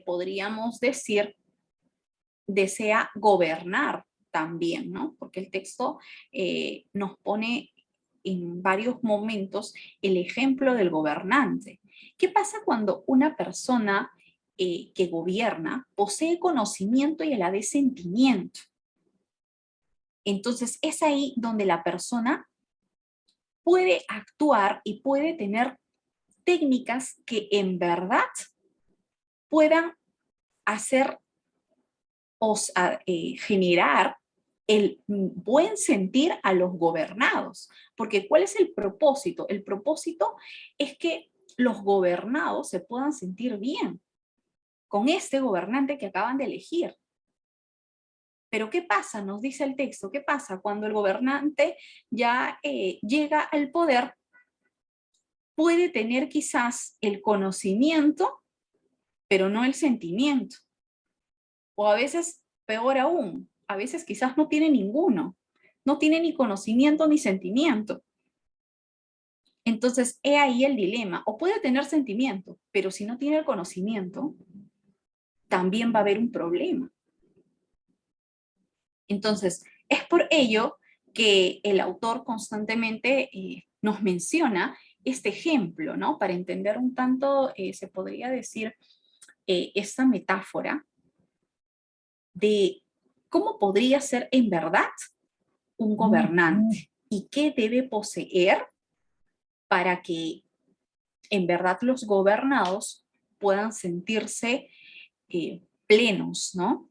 podríamos decir, desea gobernar también, ¿no? Porque el texto nos pone en varios momentos el ejemplo del gobernante. ¿Qué pasa cuando una persona que gobierna posee conocimiento y a la vez sentimiento? Entonces es ahí donde la persona puede actuar y puede tener técnicas que en verdad puedan hacer o generar el buen sentir a los gobernados. Porque ¿cuál es el propósito? El propósito es que los gobernados se puedan sentir bien con este gobernante que acaban de elegir. Pero ¿qué pasa? Nos dice el texto, ¿qué pasa cuando el gobernante ya llega al poder? Puede tener quizás el conocimiento, pero no el sentimiento. O a veces, peor aún, a veces quizás no tiene ninguno. No tiene ni conocimiento ni sentimiento. Entonces, he ahí el dilema. O puede tener sentimiento, pero si no tiene el conocimiento, también va a haber un problema. Entonces, es por ello que el autor constantemente nos menciona este ejemplo, ¿no? Para entender un tanto, se podría decir, esta metáfora de cómo podría ser en verdad un gobernante y qué debe poseer para que en verdad los gobernados puedan sentirse plenos, ¿no?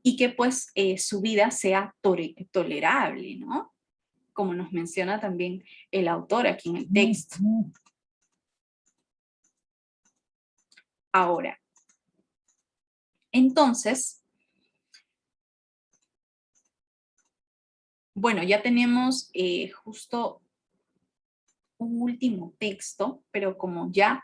Y que pues su vida sea tolerable, ¿no? Como nos menciona también el autor aquí en el texto. Ahora, entonces, bueno, ya tenemos justo un último texto, pero como ya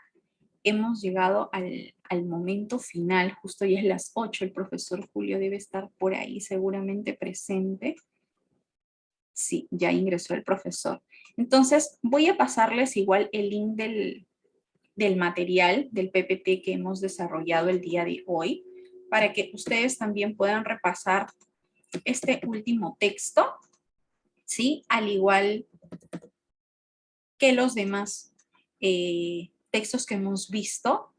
hemos llegado al momento final, justo ya es las 8, el profesor Julio debe estar por ahí seguramente presente. Sí, ya ingresó el profesor. Entonces, voy a pasarles igual el link del material del PPT que hemos desarrollado el día de hoy, para que ustedes también puedan repasar este último texto, ¿sí? Al igual que los demás textos que hemos visto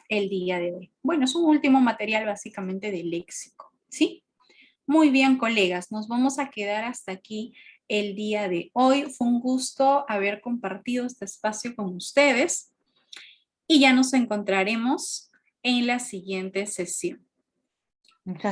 el día de hoy. Bueno, es un último material básicamente de léxico, ¿sí? Muy bien, colegas, nos vamos a quedar hasta aquí el día de hoy. Fue un gusto haber compartido este espacio con ustedes y ya nos encontraremos en la siguiente sesión. Muchas